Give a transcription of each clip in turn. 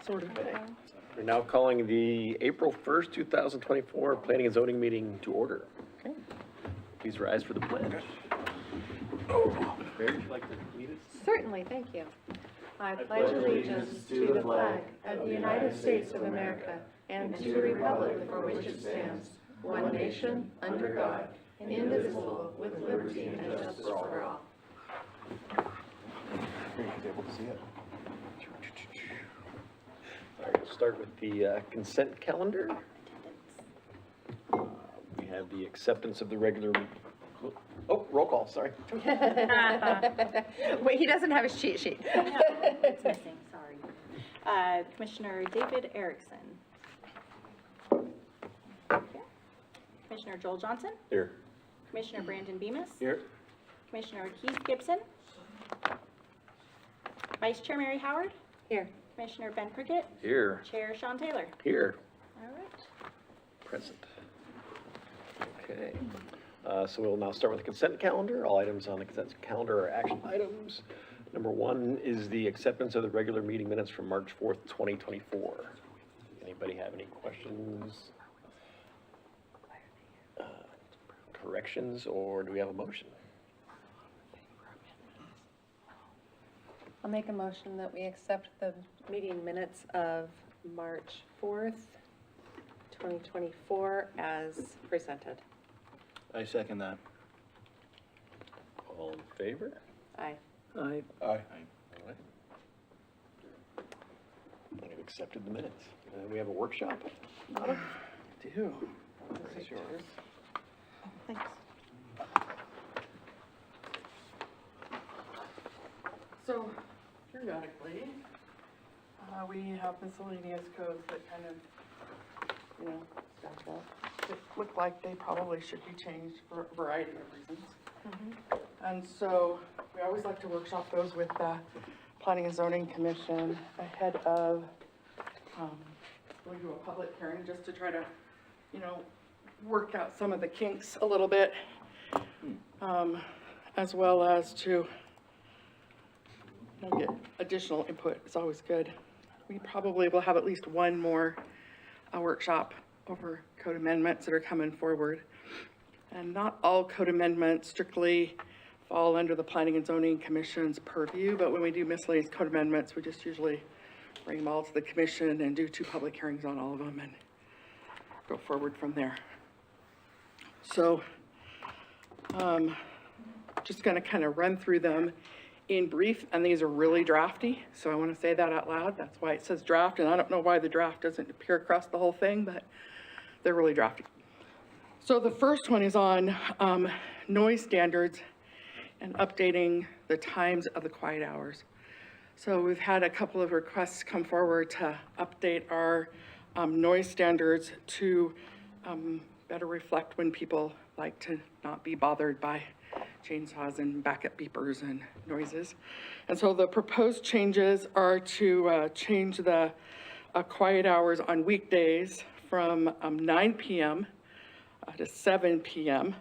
Sort of. We're now calling the April 1st, 2024 Planning and Zoning Meeting to order. Okay. Please rise for the pledge. Mary, would you like to lead us? Certainly, thank you. I pledge allegiance to the flag of the United States of America and to the republic for which it stands, one nation, under God, indivisible, with liberty and justice for all. Able to see it. All right, we'll start with the consent calendar. We have the acceptance of the regular, oh, roll call, sorry. Wait, he doesn't have his cheat sheet. It's missing, sorry. Commissioner David Erickson. Commissioner Joel Johnson. Here. Commissioner Brandon Bemis. Here. Commissioner Keith Gibson. Vice Chair Mary Howard. Here. Commissioner Ben Prickett. Here. Chair Sean Taylor. Here. All right. Present. Okay. So we'll now start with the consent calendar. All items on the consent calendar are action items. Number 1 is the acceptance of the regular meeting minutes from March 4th, 2024. Anybody have any questions, corrections, or do we have a motion? I'll make a motion that we accept the meeting minutes of March 4th, 2024 as presented. I second that. All in favor? Aye. Aye. Aye. All right. We've accepted the minutes. We have a workshop. Do. This is yours. Thanks. So periodically, we have miscellaneous codes that kind of, you know, stack up. That look like they probably should be changed for a variety of reasons. And so we always like to workshop those with the Planning and Zoning Commission ahead of going to a public hearing, just to try to, you know, work out some of the kinks a little bit, as well as to get additional input. It's always good. We probably will have at least one more workshop over code amendments that are coming forward. And not all code amendments strictly fall under the Planning and Zoning Commission's purview, but when we do miscellaneous code amendments, we just usually bring them all to the commission and do 2 public hearings on all of them and go forward from there. So, just gonna kind of run through them in brief, and these are really drafty, so I want to say that out loud. That's why it says draft, and I don't know why the draft doesn't appear across the whole thing, but they're really drafty. So the first one is on noise standards and updating the times of the quiet hours. So we've had a couple of requests come forward to update our noise standards to better reflect when people like to not be bothered by chainsaws and backup beepers and noises. And so the proposed changes are to change the quiet hours on weekdays from 9 p.m. To 7 p.m.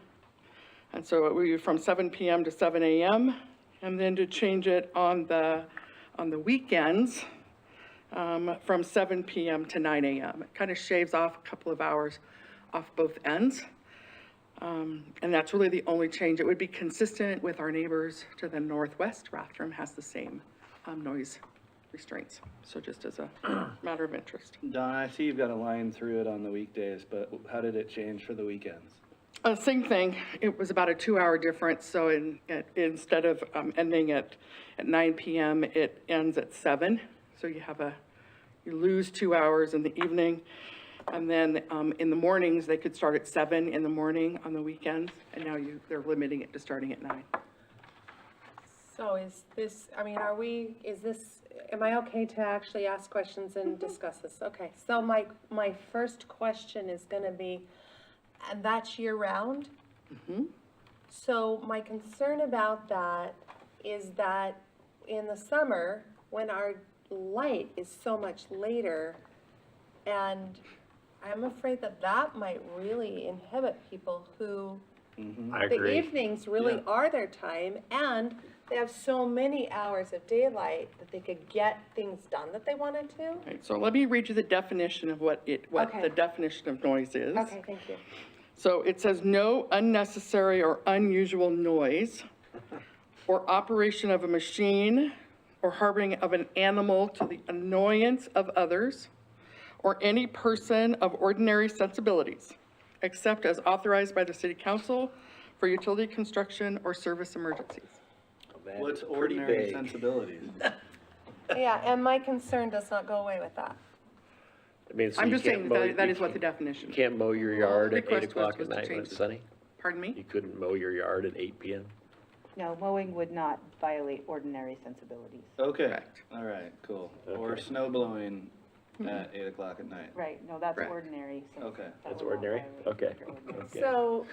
And so it would be from 7 p.m. to 7 a.m. and then to change it on the weekends from 7 p.m. to 9 a.m. It kind of shaves off a couple of hours off both ends. And that's really the only change. It would be consistent with our neighbors to the northwest. Rathdrum has the same noise restraints. So just as a matter of interest. Don, I see you've got a line through it on the weekdays, but how did it change for the weekends? Same thing. It was about a 2-hour difference. So instead of ending at 9 p.m., it ends at 7. So you lose 2 hours in the evening. And then in the mornings, they could start at 7 in the morning on the weekends. And now they're limiting it to starting at 9. So is this, I mean, am I okay to actually ask questions and discuss this? Okay, so my first question is gonna be, and that's year round? Mm-hmm. So my concern about that is that in the summer, when our light is so much later, and I'm afraid that might really inhibit people who, I agree. the evenings really are their time, and they have so many hours of daylight that they could get things done that they wanted to. Right, so let me read you the definition of what Okay. the definition of noise is. Okay, thank you. So it says no unnecessary or unusual noise or operation of a machine or harboring of an animal to the annoyance of others or any person of ordinary sensibilities, except as authorized by the city council for utility construction or service emergencies. That's What's pretty ordinary vague. sensibilities? Yeah, and my concern does not go away with that. I mean, so I'm you just can't saying mow- that that you is what the can't- definition. You can't mow your yard at 8 request o'clock was at to night when change it's it. sunny? Pardon You me? couldn't mow your yard at 8 PM? No, mowing would not violate ordinary sensibilities. Okay, Correct. all right, cool. Or Okay. snow blowing at 8 o'clock at night. Right, no, that's Correct. ordinary. so Okay. that That's would not ordinary? violate Okay. your ordinance. Okay. So,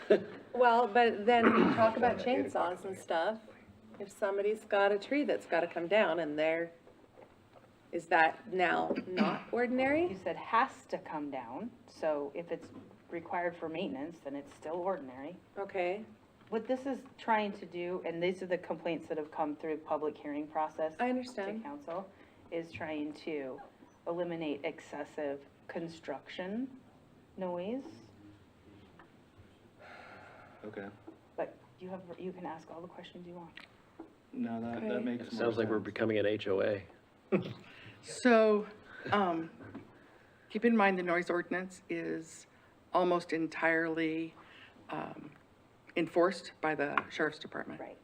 well, but then we talk about chainsaws and stuff. If somebody's got a tree that's gotta come down and is that now not ordinary? You said has to come down, so if it's required for maintenance, then it's still ordinary. Okay, What this is trying to do, and these are the complaints that have come through public hearing process. I understand. To council, is trying to eliminate excessive construction noise. Okay. But you can ask all the questions you want. No, that Okay. makes It more sounds like we're sense. becoming an HOA. So, keep in mind the noise ordinance is almost entirely enforced by the sheriff's department. Right.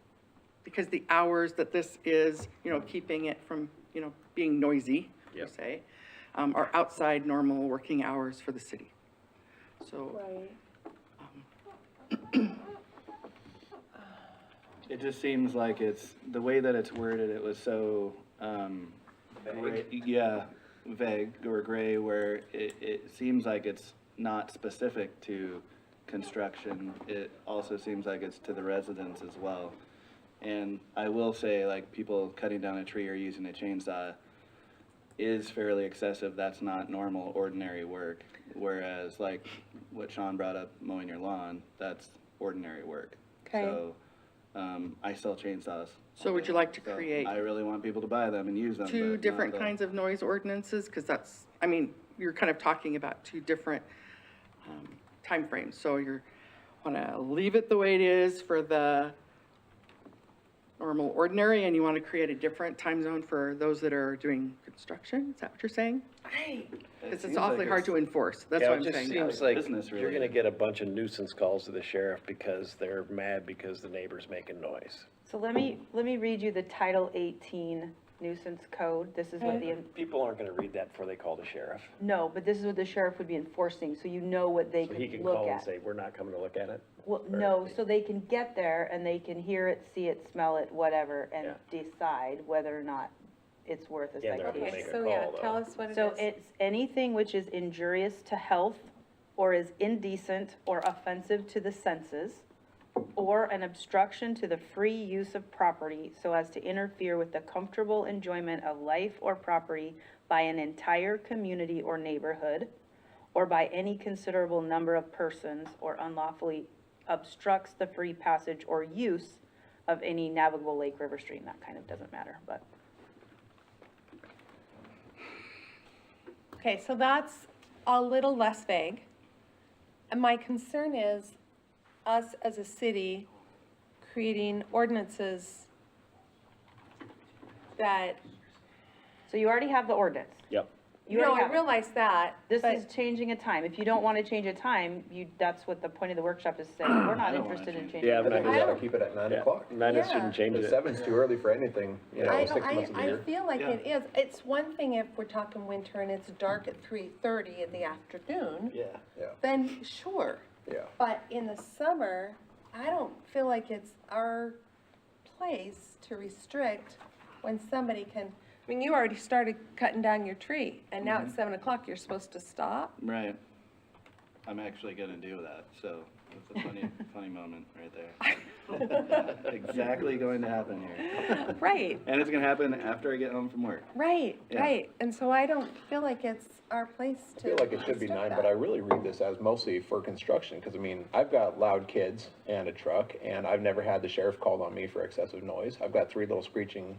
Because the hours that this is, keeping it from, being noisy, per Yep. se, are outside normal working hours for the city. So, right. It just seems like the way that it's worded, it was so, vague or gray, where it seems like it's not specific to construction. It also seems like it's to the residents as well. And I will say, like, people cutting down a tree or using a chainsaw is fairly excessive. That's not normal, ordinary work. Whereas, like, what Sean brought up, mowing your lawn, that's ordinary work. Okay. So, I sell chainsaws. So would you like to So create I really want people to buy them and use them. two different kinds of noise ordinances? Because you're kind of talking about two different timeframes. So you want to leave it the way it is for the normal ordinary, and you want to create a different time zone for those that are doing construction? Is that what you're saying? Because it's awfully hard to enforce. That's Yeah, what it I'm just saying. seems like Business you're gonna related. get a bunch of nuisance calls to the sheriff because they're mad because the neighbor's making noise. So let me read you the Title 18 nuisance code. This is what the, People aren't gonna read that before they call the sheriff. no, but this is what the sheriff would be enforcing, so you know what they So he could can look call and at. say, we're not coming to look at it. Well, no, so they can get there and they can hear it, see it, smell it, whatever, and decide whether or not it's worth a Yeah, they're gonna citation. make a So yeah, call, though. tell us what it is. So it's anything which is injurious to health, or is indecent or offensive to the senses, or an obstruction to the free use of property so as to interfere with the comfortable enjoyment of life or property by an entire community or neighborhood, or by any considerable number of persons, or unlawfully obstructs the free passage or use of any navigable lake, river, stream. That kind of doesn't matter, but. Okay, so that's a little less vague. And my concern is us as a city creating ordinances that, So you already have the ordinance. Yep. You no, already I have it. realize that, This but- is changing a time. If you don't want to change a time, that's what the point of the workshop is saying. We're not I don't wanna interested in change it. changing. Yeah, the but I time. think I Gotta don't- keep it at 9 Yeah, o'clock. Madness Yeah. shouldn't change The it. 7's too early for anything, I, 6 months of the I year. feel like Yeah. it is. It's one thing if we're talking winter and it's dark at 3:30 in the afternoon, Yeah. then sure. Yeah. But in the summer, I don't feel like it's our place to restrict when somebody can, I mean, you already started cutting down your tree, and now it's 7 o'clock, you're supposed to stop? Right. I'm actually gonna do that, so That's a funny moment right there. Exactly going to happen here. Right, And it's gonna happen after I get home from work. right, Yeah. right. And so I don't feel like it's our place I to. feel like it should be restrict 9, but I that. really read this as mostly for construction, because I mean, I've got loud kids and a truck, and I've never had the sheriff called on me for excessive noise. I've got 3 little screeching,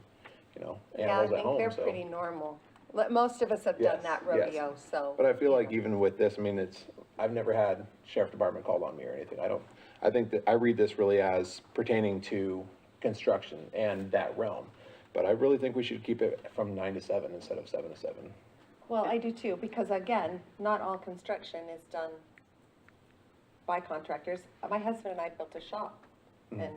animals at home, Yeah, I think so. they're pretty normal. Most of us have done Yes, that yes. rodeo, so. But I feel like even with this, I mean, I've never had sheriff department called on me or anything. I think that I read this really as pertaining to construction and that realm. But I really think we should keep it from 9 to 7 instead of 7 to 7. Well, I do too, because again, not all construction is done by contractors. My husband and I built a shop, and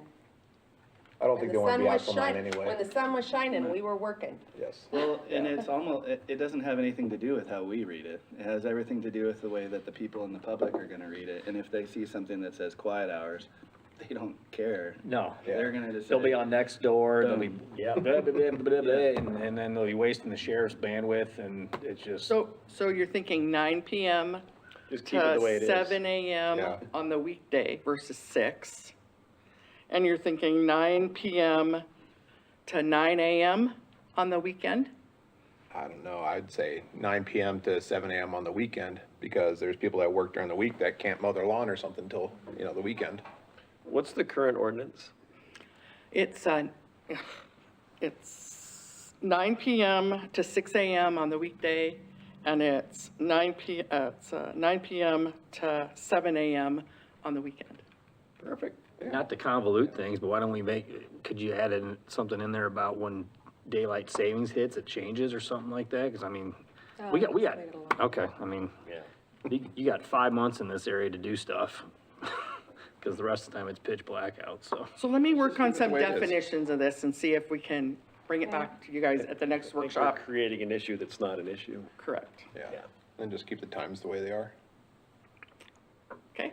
I don't when think the they want sun to be out was for mine shining, anyway. when the sun was shining, we were working. Yes. Well, and it's almost, it doesn't have anything to do with how we read it. It has everything to do with the way that the people in the public are gonna read it. And if they see something that says quiet hours, they don't care. No. They're gonna just. They'll be say, on next door, they'll be, Boom. yeah, blah, blah, blah, blah, blah, and then they'll be wasting the sheriff's bandwidth, and it's just, So you're thinking 9 PM Just keep it the way it to is. 7 AM Yeah. on the weekday versus 6. And you're thinking 9 PM to 9 AM on the weekend? I don't know, I'd say 9 PM to 7 AM on the weekend, because there's people that work during the week that can't mow their lawn or something till, the weekend. What's the current ordinance? It's 9 PM to 6 AM on the weekday, and it's 9 PM to 7 AM on the weekend. Perfect. not to convolute things, but why don't we could you add something in there about when daylight savings hits, it changes or something like that? Cause I mean, we got, okay, I mean, Yeah. you got 5 months in this area to do stuff. Cause the rest of the time it's pitch black out, so. So let me work on the some way it is. definitions of this and see if we can bring it back to you guys at the next I think we're workshop. creating an issue that's not an issue. Correct. Yeah, and just keep the times the way they are. Okay.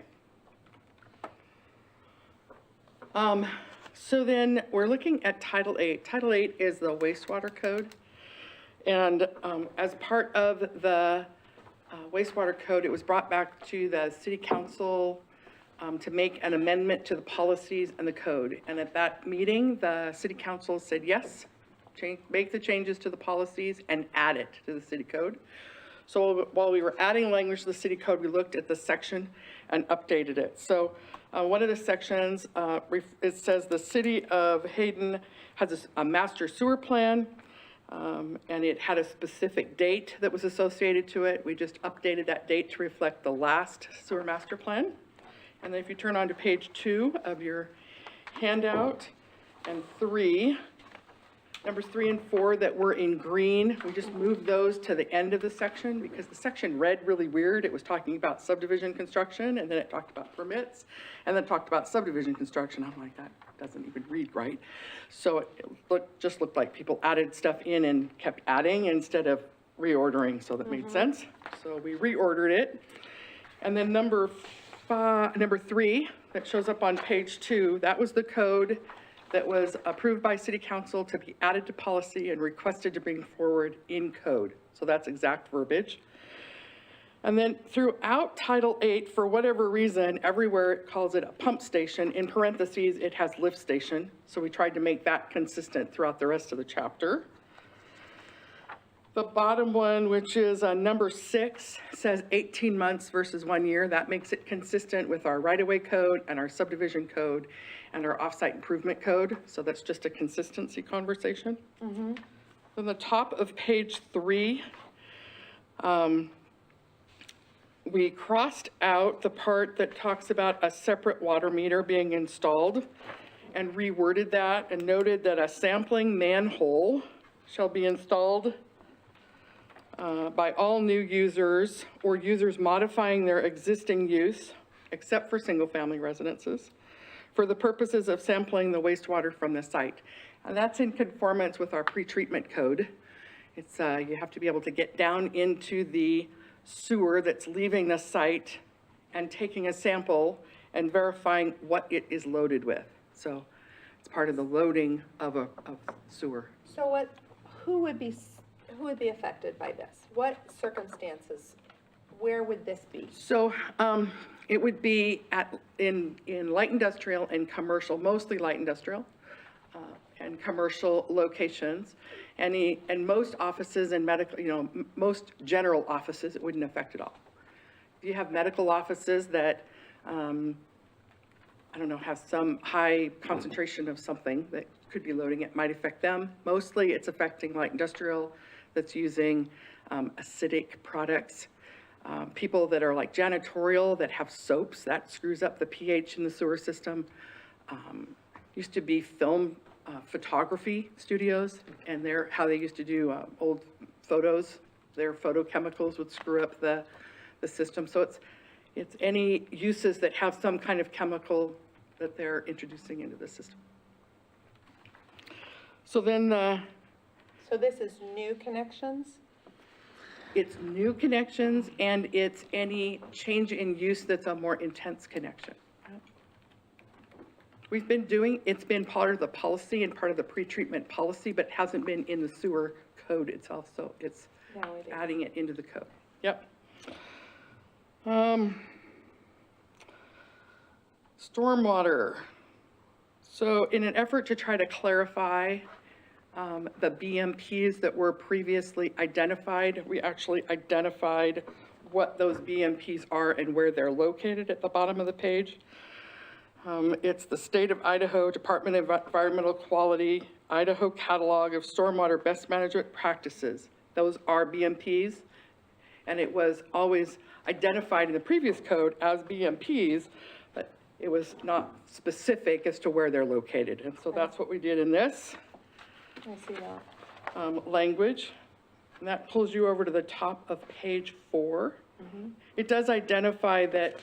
So then we're looking at Title 8. Title 8 is the wastewater code. And as part of the wastewater code, it was brought back to the city council to make an amendment to the policies and the code. And at that meeting, the city council said, yes, make the changes to the policies and add it to the city code. So while we were adding language to the city code, we looked at the section and updated it. So one of the sections, it says the city of Hayden has a master sewer plan, and it had a specific date that was associated to it. We just updated that date to reflect the last sewer master plan. And then if you turn on to page 2 of your handout, and numbers 3 and 4 that were in green, we just moved those to the end of the section because the section read really weird. It was talking about subdivision construction, and then it talked about permits, and then talked about subdivision construction. I'm like, that doesn't even read right. So it just looked like people added stuff in and kept adding instead of reordering, so that made sense. So we reordered it. And then number 3, that shows up on page 2, that was the code that was approved by city council to be added to policy and requested to bring forward in code. So that's exact verbiage. And then throughout Title 8, for whatever reason, everywhere it calls it a pump station. In parentheses, it has lift station. So we tried to make that consistent throughout the rest of the chapter. The bottom one, which is number 6, says 18 months versus 1 year. That makes it consistent with our right-of-way code and our subdivision code and our off-site improvement code. So that's just a consistency conversation. Then the top of page 3, we crossed out the part that talks about a separate water meter being installed and reworded that and noted that a sampling manhole shall be installed by all new users or users modifying their existing use, except for single-family residences, for the purposes of sampling the wastewater from the site. And that's in conformance with our pretreatment code. It's, you have to be able to get down into the sewer that's leaving the site and taking a sample and verifying what it is loaded with. So it's part of the loading of sewer. So who would be affected by this? What circumstances where would this be? So it would be in light industrial and commercial, mostly light industrial and commercial locations. And most offices and medical, most general offices, it wouldn't affect at all. If you have medical offices that, I don't know, have some high concentration of something that could be loading, it might affect them. Mostly it's affecting light industrial that's using acidic products. People that are like janitorial that have soaps, that screws up the pH in the sewer system. Used to be film photography studios, and how they used to do old photos. Their photochemicals would screw up the system. So it's any uses that have some kind of chemical that they're introducing into the system. So then So this is new connections? it's new connections, and it's any change in use that's a more intense connection. It's been part of the policy and part of the pretreatment policy, but hasn't been in the sewer code itself, so it's Now it is. adding it into the code. Yep. Stormwater. So in an effort to try to clarify the BMPs that were previously identified, we actually identified what those BMPs are and where they're located at the bottom of the page. It's the State of Idaho Department of Environmental Quality, Idaho Catalog of Stormwater Best Management Practices. Those are BMPs, and it was always identified in the previous code as BMPs, but it was not specific as to where they're located. And so that's what we did in this I see that. language. And that pulls you over to the top of page 4. It does identify that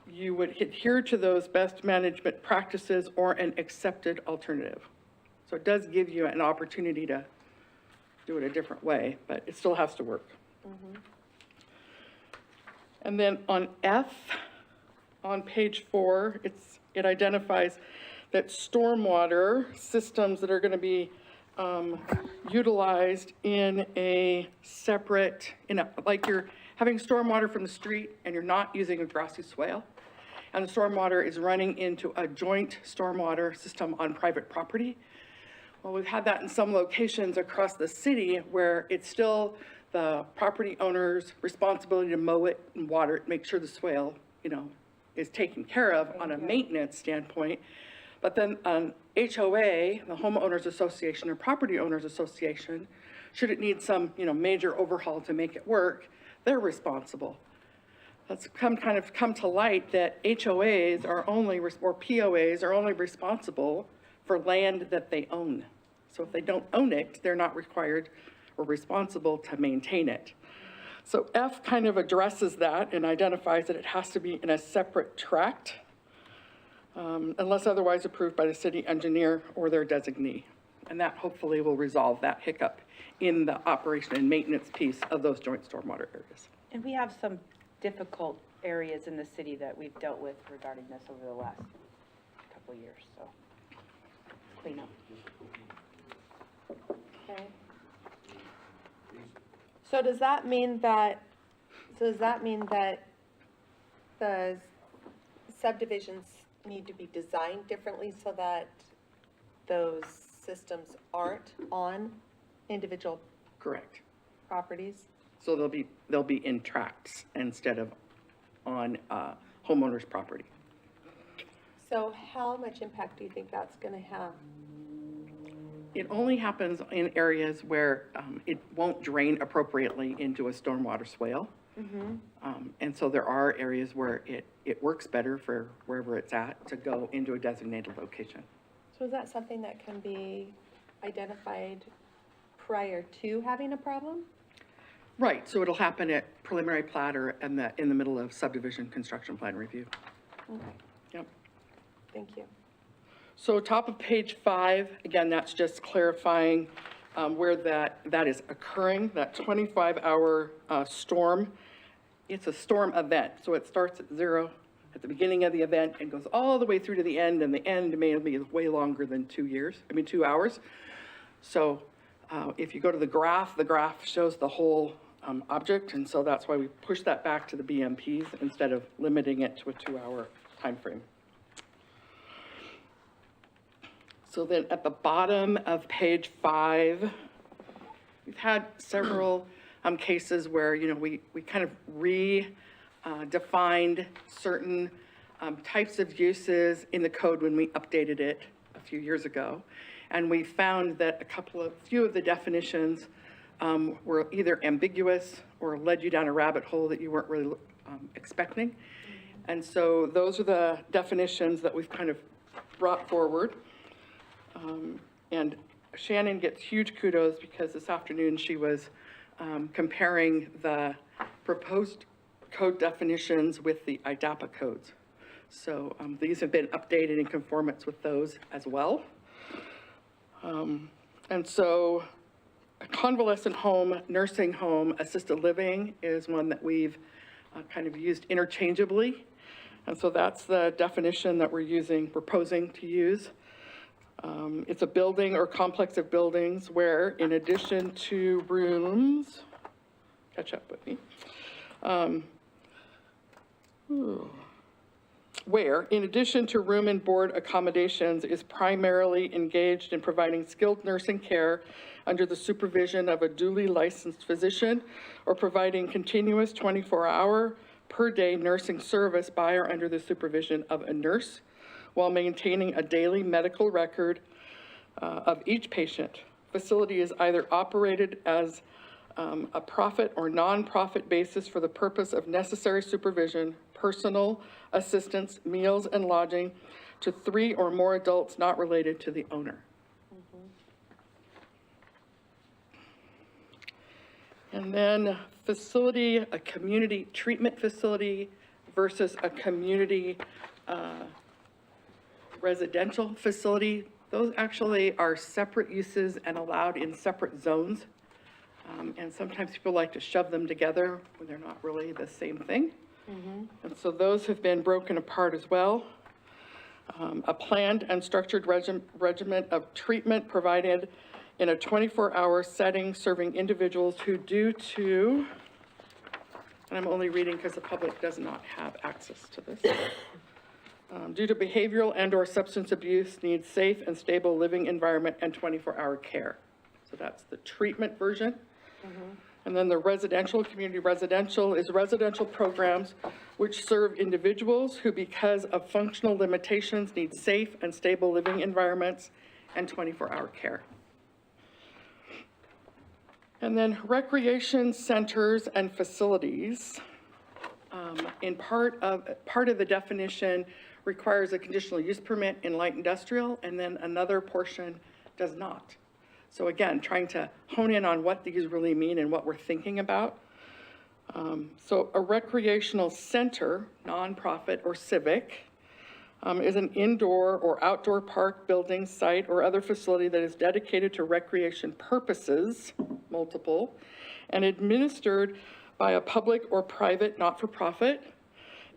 you would adhere to those best management practices or an accepted alternative. So it does give you an opportunity to do it a different way, but it still has to work. And then on F, on page 4, it identifies that stormwater systems that are going to be utilized in a separate, like you're having stormwater from the street and you're not using a grassy swale, and the stormwater is running into a joint stormwater system on private property. Well, we've had that in some locations across the city where it's still the property owner's responsibility to mow it and water it, make sure the swale, is taken care of on a maintenance standpoint. But then an HOA, the homeowners association or property owners association, should it need some, major overhaul to make it work, they're responsible. That's come to light that HOAs are only, or POAs are only responsible for land that they own. So if they don't own it, they're not required or responsible to maintain it. So F kind of addresses that and identifies that it has to be in a separate tract, unless otherwise approved by the city engineer or their designee. And that hopefully will resolve that hiccup in the operation and maintenance piece of those joint stormwater areas. And we have some difficult areas in the city that we've dealt with regarding this over the last couple of years, so clean up. Okay. So does that mean that the subdivisions need to be designed differently so that those systems aren't on individual Correct. properties? So they'll be in tracts instead of on homeowner's property. So how much impact do you think that's gonna have? It only happens in areas where it won't drain appropriately into a stormwater swale. And so there are areas where it works better for wherever it's at to go into a designated location. So is that something that can be identified prior to having a problem? Right, so it'll happen at preliminary plat or in the middle of subdivision construction plan review. Okay, Yep. thank you. So top of page 5, again, that's just clarifying where that is occurring, that 25-hour storm. It's a storm event, so it starts at 0 at the beginning of the event and goes all the way through to the end, and the end may be way longer than 2 hours. So if you go to the graph shows the whole object, and so that's why we pushed that back to the BMPs instead of limiting it to a 2-hour timeframe. So then at the bottom of page 5, we've had several cases where, you know, we kind of redefined certain types of uses in the code when we updated it a few years ago. And we found that few of the definitions were either ambiguous or led you down a rabbit hole that you weren't really expecting. And so those are the definitions that we've kind of brought forward. And Shannon gets huge kudos because this afternoon she was comparing the proposed code definitions with the IDAPA codes. So these have been updated in conformance with those as well. And so a convalescent home, nursing home, assisted living is one that we've kind of used interchangeably. And so that's the definition that we're proposing to use. It's a building or complex of buildings where, in addition to rooms, catch up with me, where, in addition to room and board accommodations, is primarily engaged in providing skilled nursing care under the supervision of a duly licensed physician, or providing continuous 24-hour per day nursing service by or under the supervision of a nurse, while maintaining a daily medical record of each patient. Facility is either operated as a profit or non-profit basis for the purpose of necessary supervision, personal assistance, meals, and lodging to 3 or more adults not related to the owner. And then facility, a community treatment facility versus a community residential facility. Those actually are separate uses and allowed in separate zones. And sometimes people like to shove them together when they're not really the same thing. And so those have been broken apart as well. A planned and structured regimen of treatment provided in a 24-hour setting serving individuals who, due to, and I'm only reading because the public does not have access to this, due to behavioral and/or substance abuse, need safe and stable living environment and 24-hour care. So that's the treatment version. And then the residential, community residential, is residential programs which serve individuals who, because of functional limitations, need safe and stable living environments and 24-hour care. And then recreation centers and facilities, in part of the definition requires a conditional use permit in light industrial, and then another portion does not. So again, trying to hone in on what these really mean and what we're thinking about. So a recreational center, nonprofit or civic, is an indoor or outdoor park, building, site, or other facility that is dedicated to recreation purposes, multiple, and administered by a public or private not-for-profit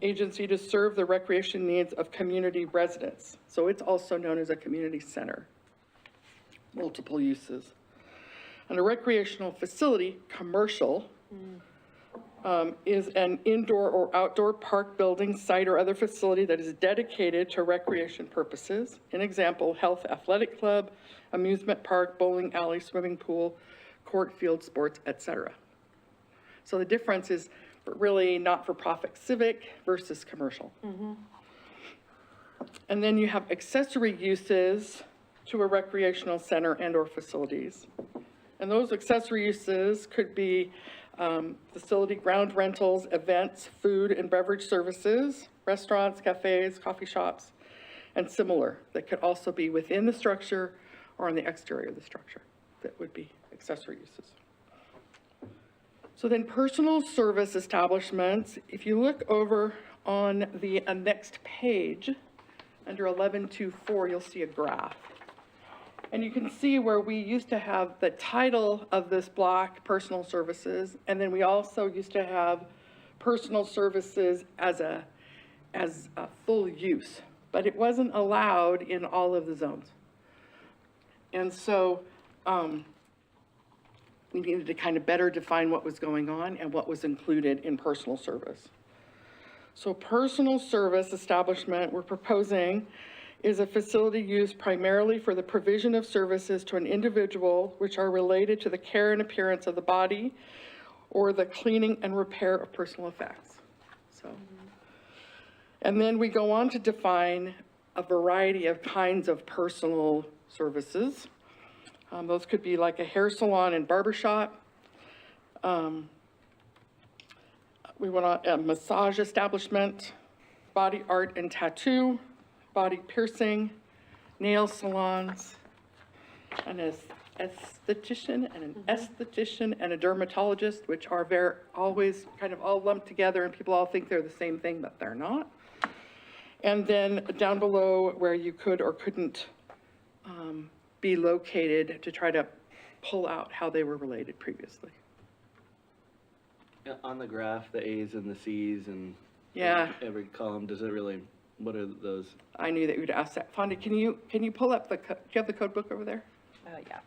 agency to serve the recreation needs of community residents. So it's also known as a community center. Multiple uses. And a recreational facility, commercial, is an indoor or outdoor park, building, site, or other facility that is dedicated to recreation purposes. An example, health athletic club, amusement park, bowling alley, swimming pool, court, field sports, etc. So the difference is really not-for-profit civic versus commercial. And then you have accessory uses to a recreational center and/or facilities. And those accessory uses could be facility ground rentals, events, food and beverage services, restaurants, cafes, coffee shops, and similar, that could also be within the structure or on the exterior of the structure. That would be accessory uses. So then personal service establishments, if you look over on the next page, under 11.2.4, you'll see a graph. And you can see where we used to have the title of this block, personal services, and then we also used to have personal services as a full use, but it wasn't allowed in all of the zones. And so we needed to kind of better define what was going on and what was included in personal service. So personal service establishment we're proposing is a facility used primarily for the provision of services to an individual which are related to the care and appearance of the body or the cleaning and repair of personal effects. So, and then we go on to define a variety of kinds of personal services. Those could be like a hair salon and barbershop. We want a massage establishment, body art and tattoo, body piercing, nail salons, an esthetician and a dermatologist, which are always kind of all lumped together and people all think they're the same thing, but they're not. And then down below where you could or couldn't be located to try to pull out how they were related previously. Yeah, on the graph, the A's and the C's and Yeah. every column, does it really, what are those? I knew that you would ask that. Fonda, can you pull up do you have the code book over there? Yeah.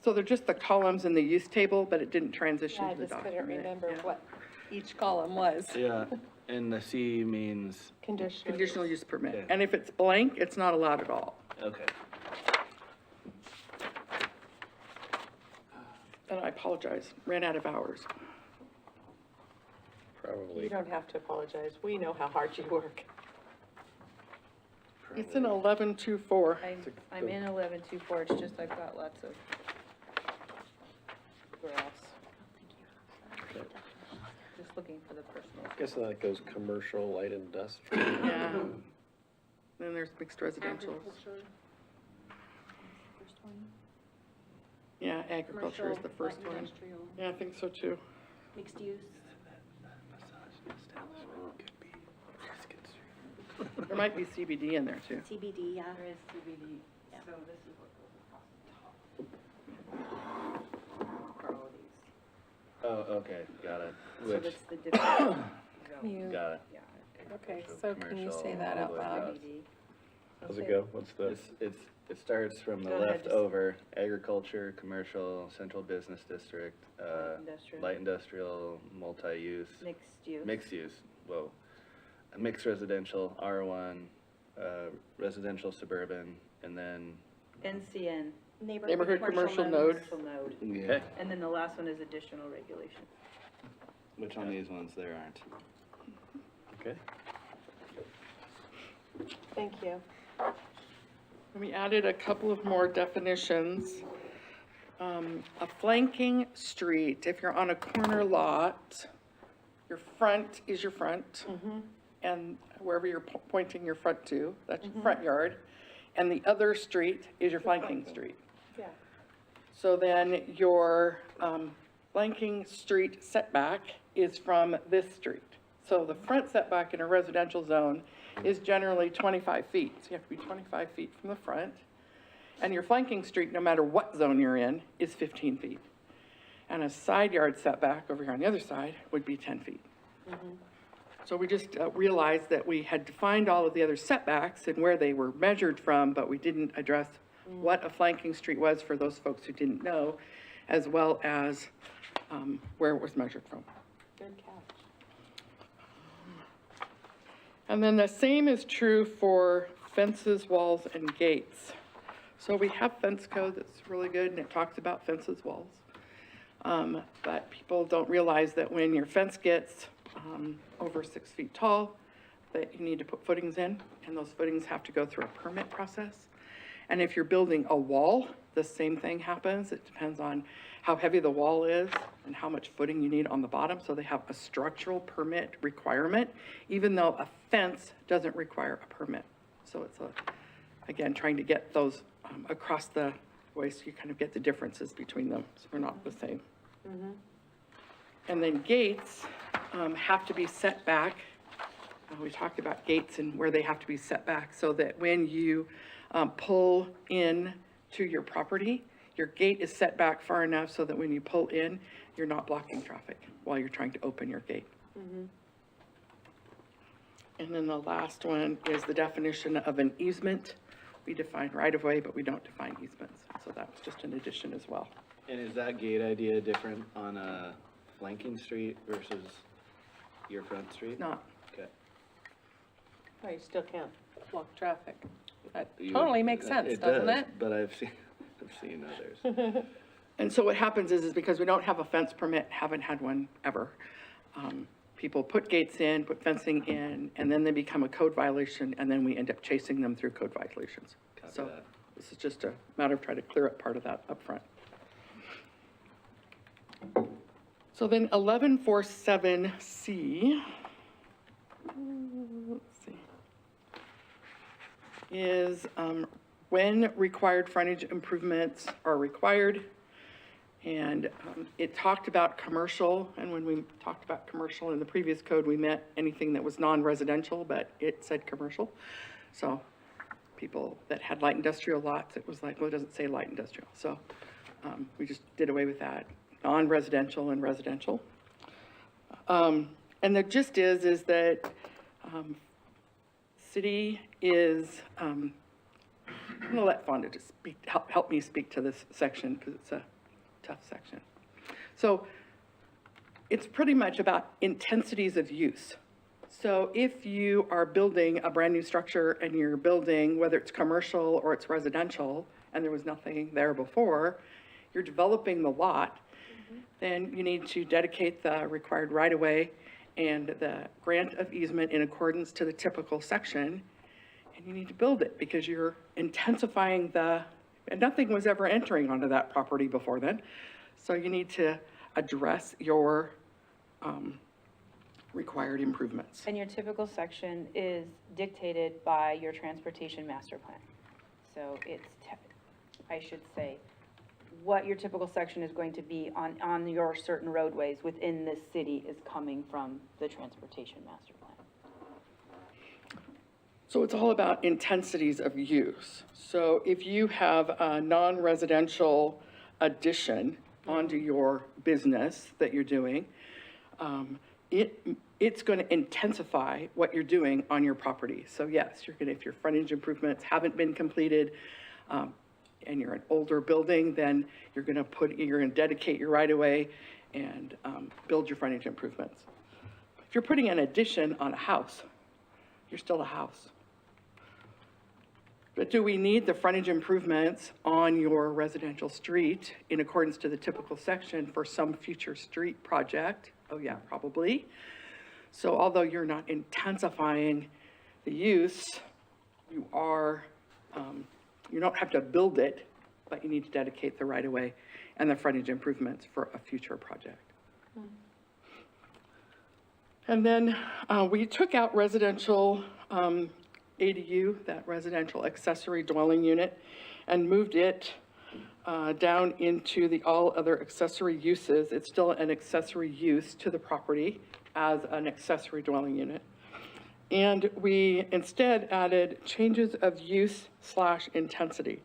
So they're just the columns in the use table, but it didn't transition I to the just document. couldn't remember Yeah. what each column was. Yeah, and the C means, Conditional use permit. Okay. And if it's blank, it's not allowed at all. okay. And I apologize, ran out of hours. Probably. You don't have to apologize. We know how hard you work. It's in 1124. I'm in 1124, it's just I've got lots of graphs. Just looking for the personal. I guess that goes commercial, light industrial. Yeah. Then there's mixed residential. Yeah, agriculture is the first one. Industrial, Yeah, I think so too. mixed use. There might be CBD in there too. CBD, yeah. There is CBD, so this is what goes across the top. Are all these. Oh, okay, got it. So Which, that's the different zone. got it. Yeah. Okay, so can you say that out loud? CBD. How's it go? What's the? It starts from the Go ahead, left just- over, agriculture, commercial, central business district, Industrial. light industrial, multi-use, Mixed use. mixed use, whoa. Mixed residential, R1, residential suburban, and then, NCN, Neighborhood commercial node. commercial node. yeah, And then the last one is additional regulation. which on these ones there aren't. Okay. Thank you. We added a couple of more definitions. A flanking street, if you're on a corner lot, your front is your front. And wherever you're pointing your front to, that's your front yard. And the other street is your flanking street. Yeah. So then your flanking street setback is from this street. So the front setback in a residential zone is generally 25 feet. So you have to be 25 feet from the front. And your flanking street, no matter what zone you're in, is 15 feet. And a side yard setback over here on the other side would be 10 feet. So we just realized that we had defined all of the other setbacks and where they were measured from, but we didn't address what a flanking street was for those folks who didn't know, as well as where it was measured from. Good catch. And then the same is true for fences, walls, and gates. So we have fence code that's really good, and it talks about fences, walls. But people don't realize that when your fence gets over 6 feet tall, that you need to put footings in, and those footings have to go through a permit process. And if you're building a wall, the same thing happens. It depends on how heavy the wall is and how much footing you need on the bottom. So they have a structural permit requirement, even though a fence doesn't require a permit. So it's, again, trying to get those across the way so you kind of get the differences between them, so they're not the same. And then gates have to be set back. We talked about gates and where they have to be set back so that when you pull in to your property, your gate is set back far enough so that when you pull in, you're not blocking traffic while you're trying to open your gate. And then the last one is the definition of an easement. We define right-of-way, but we don't define easements. So that's just an addition as well. And is that gate idea different on a flanking street versus your front street? Not, Okay. Oh, you still can't block traffic. That You- totally makes sense, doesn't does, it? But I've seen others. and so what happens is because we don't have a fence permit, haven't had one ever, people put gates in, put fencing in, and then they become a code violation, and then we end up chasing them through code violations. Copy So that. this is just a matter of trying to clear up part of that up front. So then 1147C, let's see, is when required frontage improvements are required. And it talked about commercial, and when we talked about commercial in the previous code, we meant anything that was non-residential, but it said commercial. So people that had light industrial lots, it was like, well, it doesn't say light industrial. So we just did away with that, non-residential and residential. And the gist is that city is, I'm gonna let Fonda just speak, help me speak to this section, because it's a tough section. So it's pretty much about intensities of use. So if you are building a brand new structure and you're building, whether it's commercial or it's residential, and there was nothing there before, you're developing the lot, then you need to dedicate the required right-of-way and the grant of easement in accordance to the typical section, and you need to build it because you're intensifying and nothing was ever entering onto that property before then. So you need to address your required improvements. And your typical section is dictated by your transportation master plan. So it's, I should say, what your typical section is going to be on your certain roadways within this city is coming from the transportation master plan. So it's all about intensities of use. So if you have a non-residential addition onto your business that you're doing, it's going to intensify what you're doing on your property. So yes, if your frontage improvements haven't been completed, and you're an older building, then you're going to dedicate your right-of-way and build your frontage improvements. If you're putting an addition on a house, you're still a house. But do we need the frontage improvements on your residential street in accordance to the typical section for some future street project? Oh yeah, probably. So although you're not intensifying the use, you don't have to build it, but you need to dedicate the right-of-way and the frontage improvements for a future project. And then we took out residential ADU, that residential accessory dwelling unit, and moved it down into the all other accessory uses. It's still an accessory use to the property as an accessory dwelling unit. And we instead added changes of use / intensity.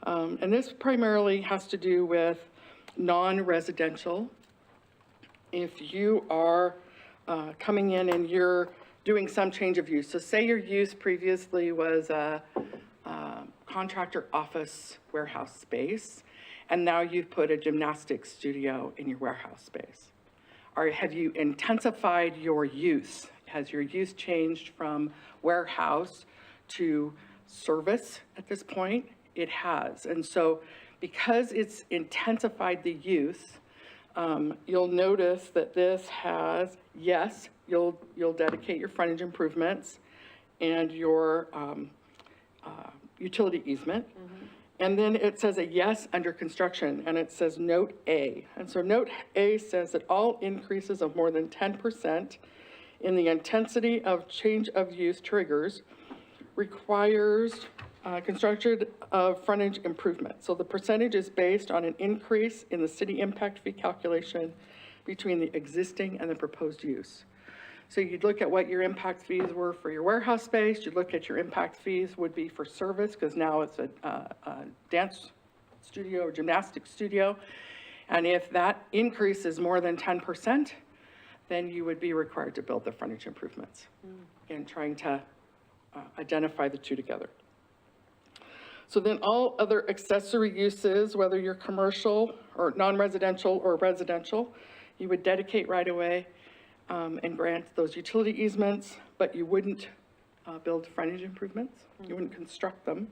And this primarily has to do with non-residential. If you are coming in and you're doing some change of use. So say your use previously was a contractor office warehouse space, and now you've put a gymnastics studio in your warehouse space. Or have you intensified your use? Has your use changed from warehouse to service at this point? It has. And so because it's intensified the use, you'll notice that this has, yes, you'll dedicate your frontage improvements and your utility easement. And then it says a yes under construction, and it says note A. And so note A says that all increases of more than 10% in the intensity of change of use triggers requires construction of frontage improvement. So the percentage is based on an increase in the city impact fee calculation between the existing and the proposed use. So you'd look at what your impact fees were for your warehouse space, you'd look at your impact fees would be for service, because now it's a dance studio or gymnastics studio. And if that increase is more than 10%, then you would be required to build the frontage improvements. And trying to identify the two together. So then all other accessory uses, whether you're commercial or non-residential or residential, you would dedicate right away and grant those utility easements, but you wouldn't build frontage improvements. You wouldn't construct them.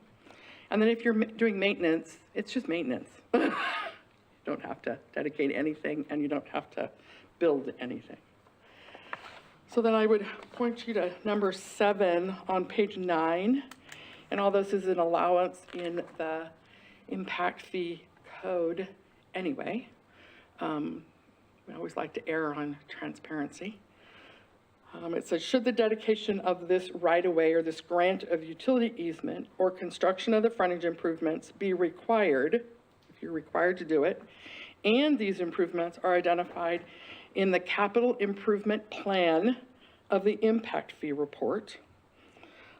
And then if you're doing maintenance, it's just maintenance. You don't have to dedicate anything and you don't have to build anything. So then I would point you to number 7 on page 9. And all this is an allowance in the impact fee code anyway. We always like to err on transparency. It says, should the dedication of this right-of-way or this grant of utility easement or construction of the frontage improvements be required, if you're required to do it, and these improvements are identified in the capital improvement plan of the impact fee report,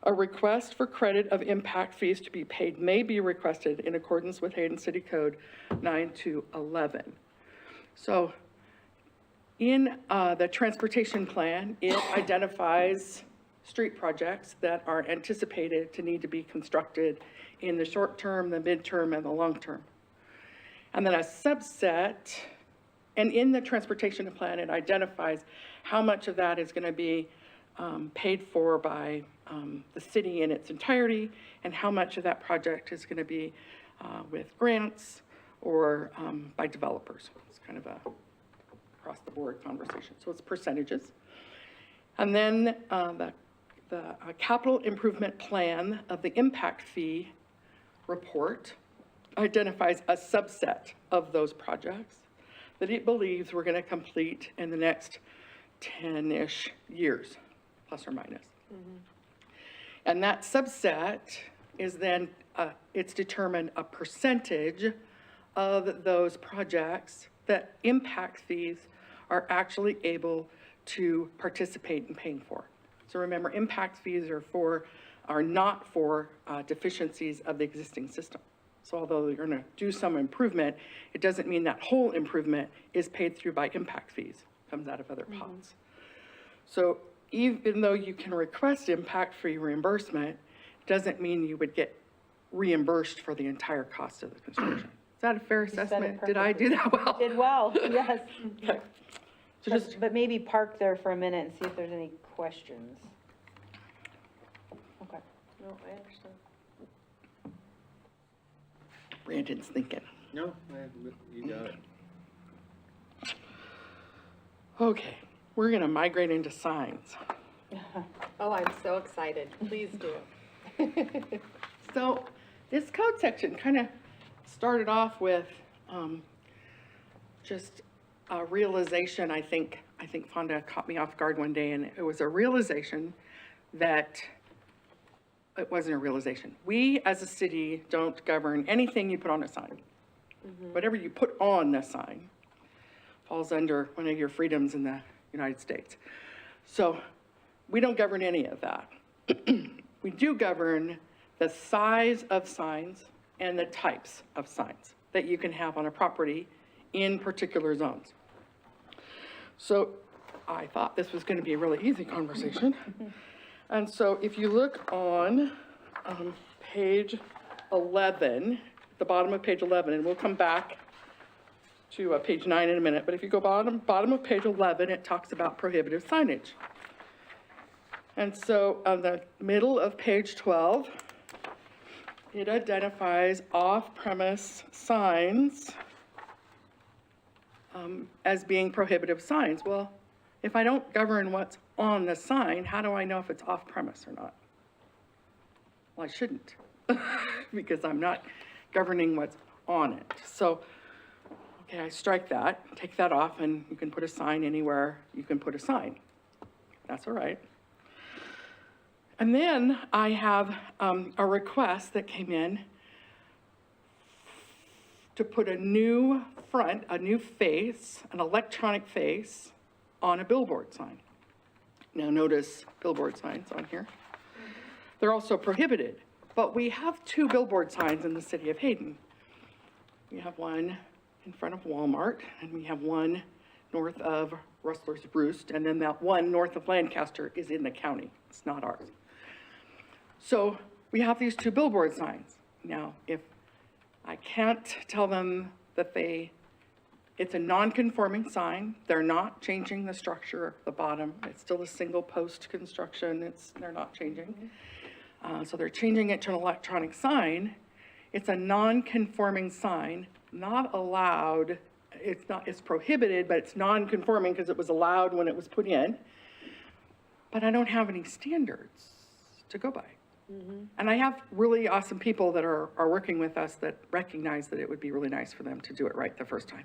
a request for credit of impact fees to be paid may be requested in accordance with Hayden City Code 9-11. So in the transportation plan, it identifies street projects that are anticipated to need to be constructed in the short term, the midterm, and the long term. And then a subset, and in the transportation plan, it identifies how much of that is going to be paid for by the city in its entirety, and how much of that project is going to be with grants or by developers. It's kind of a across-the-board conversation. So it's percentages. And then the capital improvement plan of the impact fee report identifies a subset of those projects that it believes we're going to complete in the next 10-ish years, plus or minus. And that subset is then, it's determined a percentage of those projects that impact fees are actually able to participate in paying for. So remember, impact fees are not for deficiencies of the existing system. So although you're going to do some improvement, it doesn't mean that whole improvement is paid through by impact fees, comes out of other pots. So even though you can request impact-free reimbursement, doesn't mean you would get reimbursed for the entire cost of the construction. Is that a fair assessment? Did I do that well? Did well, yes. Okay. So just, But maybe park there for a minute and see if there's any questions. Okay. No, I understand. Brandon's thinking. No, you got it. Okay, we're gonna migrate into signs. Oh, I'm so excited. Please do. So this code section kind of started off with just a realization. I think Fonda caught me off guard one day, and it was a realization that it wasn't a realization. We as a city don't govern anything you put on a sign. Whatever you put on the sign falls under one of your freedoms in the United States. So we don't govern any of that. We do govern the size of signs and the types of signs that you can have on a property in particular zones. So I thought this was going to be a really easy conversation. And so if you look on page 11, the bottom of page 11, and we'll come back to page 9 in a minute, but if you go bottom of page 11, it talks about prohibitive signage. And so on the middle of page 12, it identifies off-premise signs as being prohibitive signs. Well, if I don't govern what's on the sign, how do I know if it's off-premise or not? Well, I shouldn't, because I'm not governing what's on it. So, okay, I strike that, take that off, and you can put a sign anywhere you can put a sign. That's all right. And then I have a request that came in to put a new front, a new face, an electronic face on a billboard sign. Now notice billboard signs on here. They're also prohibited, but we have 2 billboard signs in the city of Hayden. We have one in front of Walmart, and we have one north of Rustler's Roost, and then that one north of Lancaster is in the county. It's not ours. So we have these 2 billboard signs. Now, if I can't tell them that it's a non-conforming sign, they're not changing the structure of the bottom, it's still a single post construction, they're not changing. So they're changing it to an electronic sign. It's a non-conforming sign, not allowed, it's prohibited, but it's non-conforming because it was allowed when it was put in. But I don't have any standards to go by. And I have really awesome people that are working with us that recognize that it would be really nice for them to do it right the first time.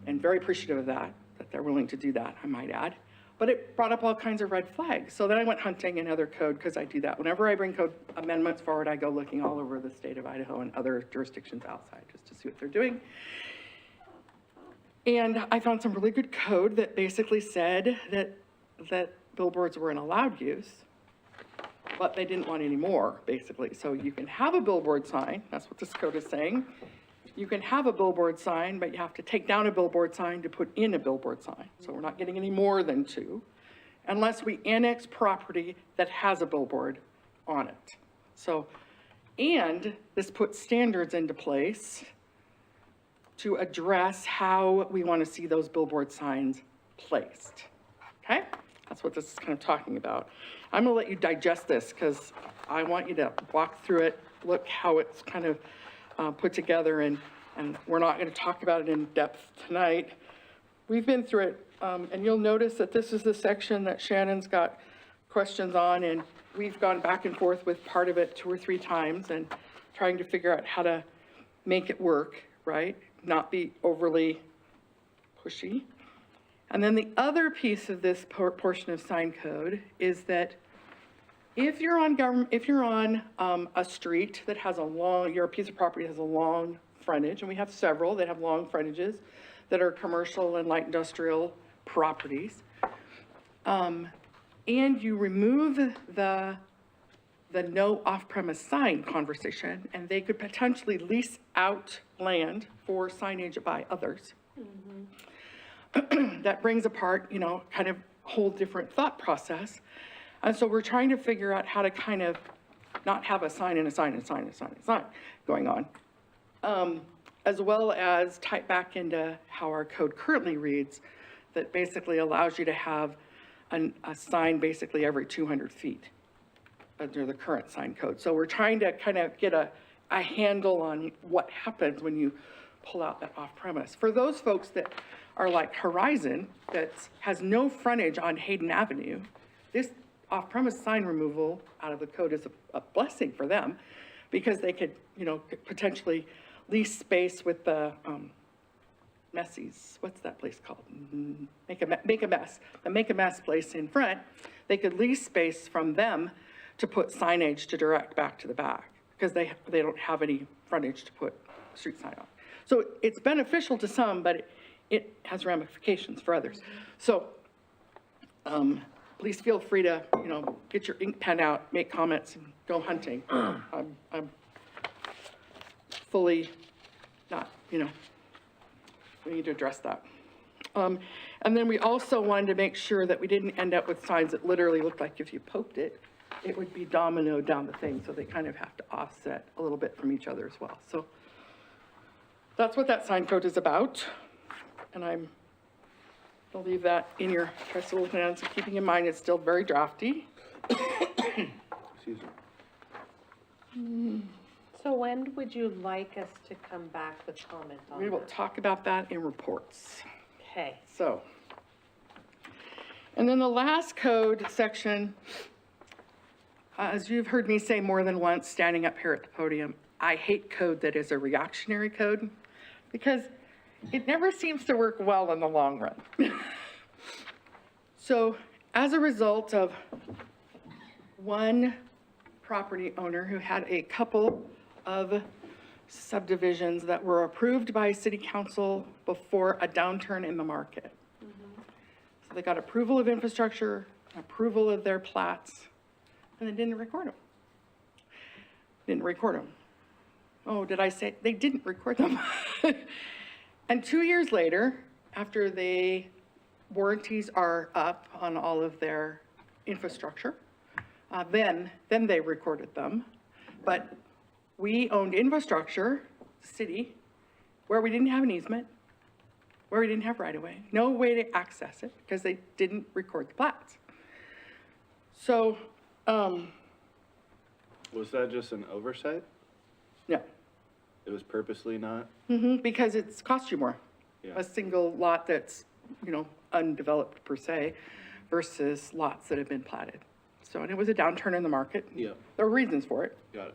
And very appreciative of that they're willing to do that, I might add. But it brought up all kinds of red flags. So then I went hunting in other code, because I do that. Whenever I bring code amendments forward, I go looking all over the state of Idaho and other jurisdictions outside, just to see what they're doing. And I found some really good code that basically said that billboards were an allowed use, but they didn't want any more, basically. So you can have a billboard sign, that's what this code is saying. You can have a billboard sign, but you have to take down a billboard sign to put in a billboard sign. So we're not getting any more than 2, unless we annex property that has a billboard on it. So, and this puts standards into place to address how we want to see those billboard signs placed, okay? That's what this is kind of talking about. I'm gonna let you digest this because I want you to walk through it, look how it's kind of put together, and we're not gonna talk about it in depth tonight. We've been through it, and you'll notice that this is the section that Shannon's got questions on, and we've gone back and forth with part of it 2 or 3 times and trying to figure out how to make it work, right? Not be overly pushy. And then the other piece of this portion of sign code is that if you're on a street that has your piece of property has a long frontage, and we have several that have long frontages that are commercial and light industrial properties, and you remove the no off-premise sign conversation, and they could potentially lease out land for signage by others. That brings apart, kind of whole different thought process. And so we're trying to figure out how to kind of not have a sign and a sign and a sign and a sign and a sign going on, as well as tie back into how our code currently reads, that basically allows you to have a sign basically every 200 feet under the current sign code. So we're trying to kind of get a handle on what happens when you pull out that off-premise. For those folks that are like Horizon, that has no frontage on Hayden Avenue, this off-premise sign removal out of the code is a blessing for them, because they could, potentially lease space with the Messies, what's that place called? Make a Mess. The Make a Mess place in front, they could lease space from them to put signage to direct back to the back, because they don't have any frontage to put a street sign on. So it's beneficial to some, but it has ramifications for others. So please feel free to, get your ink pen out, make comments, and go hunting. I'm fully not, we need to address that. And then we also wanted to make sure that we didn't end up with signs that literally looked like if you poked it, it would be dominoed down the thing. So they kind of have to offset a little bit from each other as well. So that's what that sign code is about. And I'll leave that in your trustful hands, keeping in mind it's still very drafty. Excuse me. So when would you like us to come back with comment on We will that? talk about that in reports. Okay. So, and then the last code section, as you've heard me say more than once standing up here at the podium, I hate code that is a reactionary code, because it never seems to work well in the long run. So as a result of one property owner who had a couple of subdivisions that were approved by city council before a downturn in the market. So they got approval of infrastructure, approval of their plats, and they didn't record them. Oh, did I say, they didn't record them. And 2 years later, after the warranties are up on all of their infrastructure, then they recorded them. But we owned infrastructure, city, where we didn't have an easement, where we didn't have right-of-way, no way to access it, because they didn't record the plats. So, Was that just an oversight? no, It was purposely not? because it's cost you more. Yeah. A single lot that's, undeveloped per se versus lots that have been platted. So, and it was a downturn in the market. Yeah. There were reasons for it. Got it.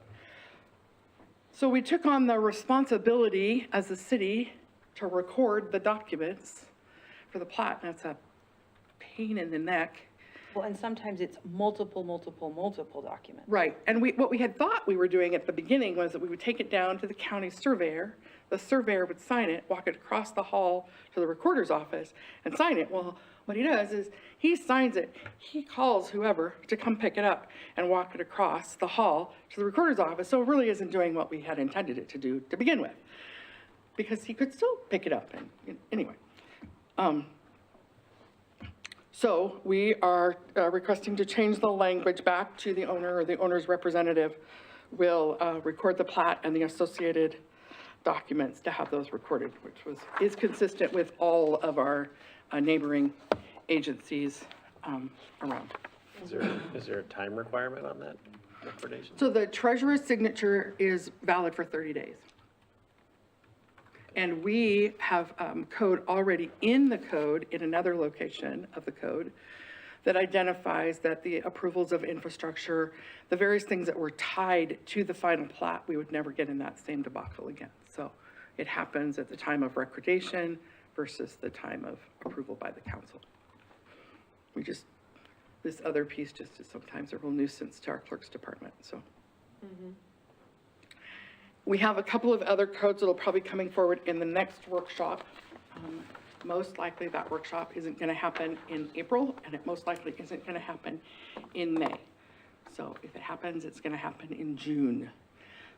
So we took on the responsibility as a city to record the documents for the plat. That's a pain in the neck. Well, and sometimes it's multiple documents. Right, and what we had thought we were doing at the beginning was that we would take it down to the county surveyor, the surveyor would sign it, walk it across the hall to the recorder's office and sign it. Well, what he does is, he signs it, he calls whoever to come pick it up and walk it across the hall to the recorder's office, so it really isn't doing what we had intended it to do to begin with. Because he could still pick it up, and, anyway. So we are requesting to change the language back to the owner or the owner's representative will record the plat and the associated documents to have those recorded, which is consistent with all of our neighboring agencies around. Is there a time requirement on that recordation? So the treasurer's signature is valid for 30 days. And we have code already in the code, in another location of the code, that identifies that the approvals of infrastructure, the various things that were tied to the final plat, we would never get in that same debacle again. So it happens at the time of recordation versus the time of approval by the council. This other piece just is sometimes a real nuisance to our clerk's department, so. We have a couple of other codes that'll probably coming forward in the next workshop. Most likely that workshop isn't gonna happen in April, and it most likely isn't gonna happen in May. So if it happens, it's gonna happen in June.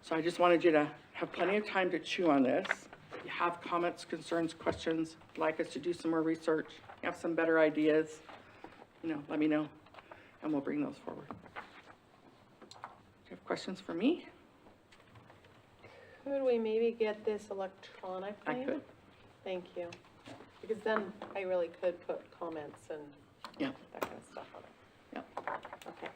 So I just wanted you to have plenty of time to chew on this. If you have comments, concerns, questions, like us to do some more research, you have some better ideas, let me know, and we'll bring those forward. Do you have questions for me? Could we maybe get this electronically? I could. Thank you. Because then I really could put comments and Yeah. that kind of stuff on it. Yeah. Okay.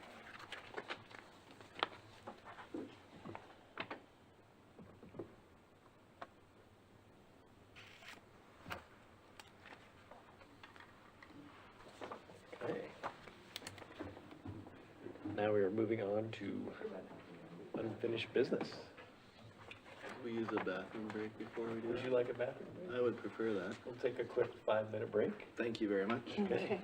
Okay. Now we are moving on to unfinished business. We use a bathroom break before we do Would you that? like a bathroom break? I would prefer that. We'll take a quick 5-minute break. Thank you very much. Okay.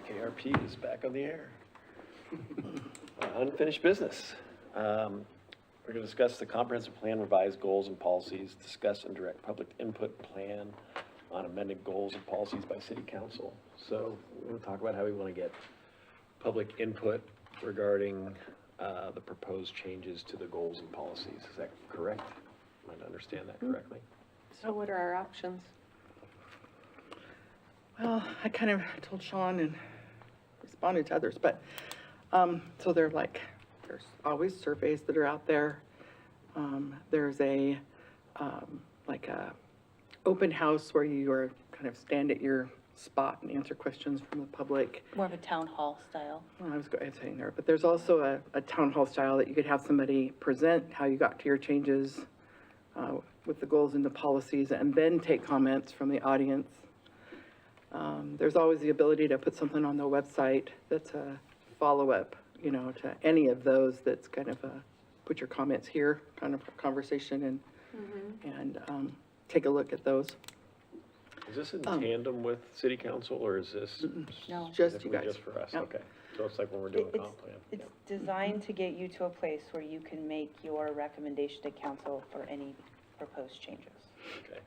KRP is back on the air. Unfinished business. We're going to discuss the comprehensive plan, revised goals and policies, discuss and direct public input plan on amended goals and policies by city council. So we're going to talk about how we want to get public input regarding the proposed changes to the goals and policies. Is that correct? Am I to understand that correctly? So what are our options? Well, I kind of told Sean and responded to others, but, so they're like, there's always surveys that are out there. There's a, like a open house where you are kind of stand at your spot and answer questions from the public. More of a town hall style. Well, I was saying there, but there's also a town hall style that you could have somebody present how you got to your changes with the goals and the policies, and then take comments from the audience. There's always the ability to put something on the website that's a follow-up, you know, to any of those that's kind of a, put your comments here, kind of a conversation, and take a look at those. Is this in tandem with city council, or is this? No. Just you specifically guys. Just for us, Yep. okay. So it's like when we're doing a It's- comp plan. It's designed to get you to a place where you can make your recommendation to council for any proposed changes. Okay.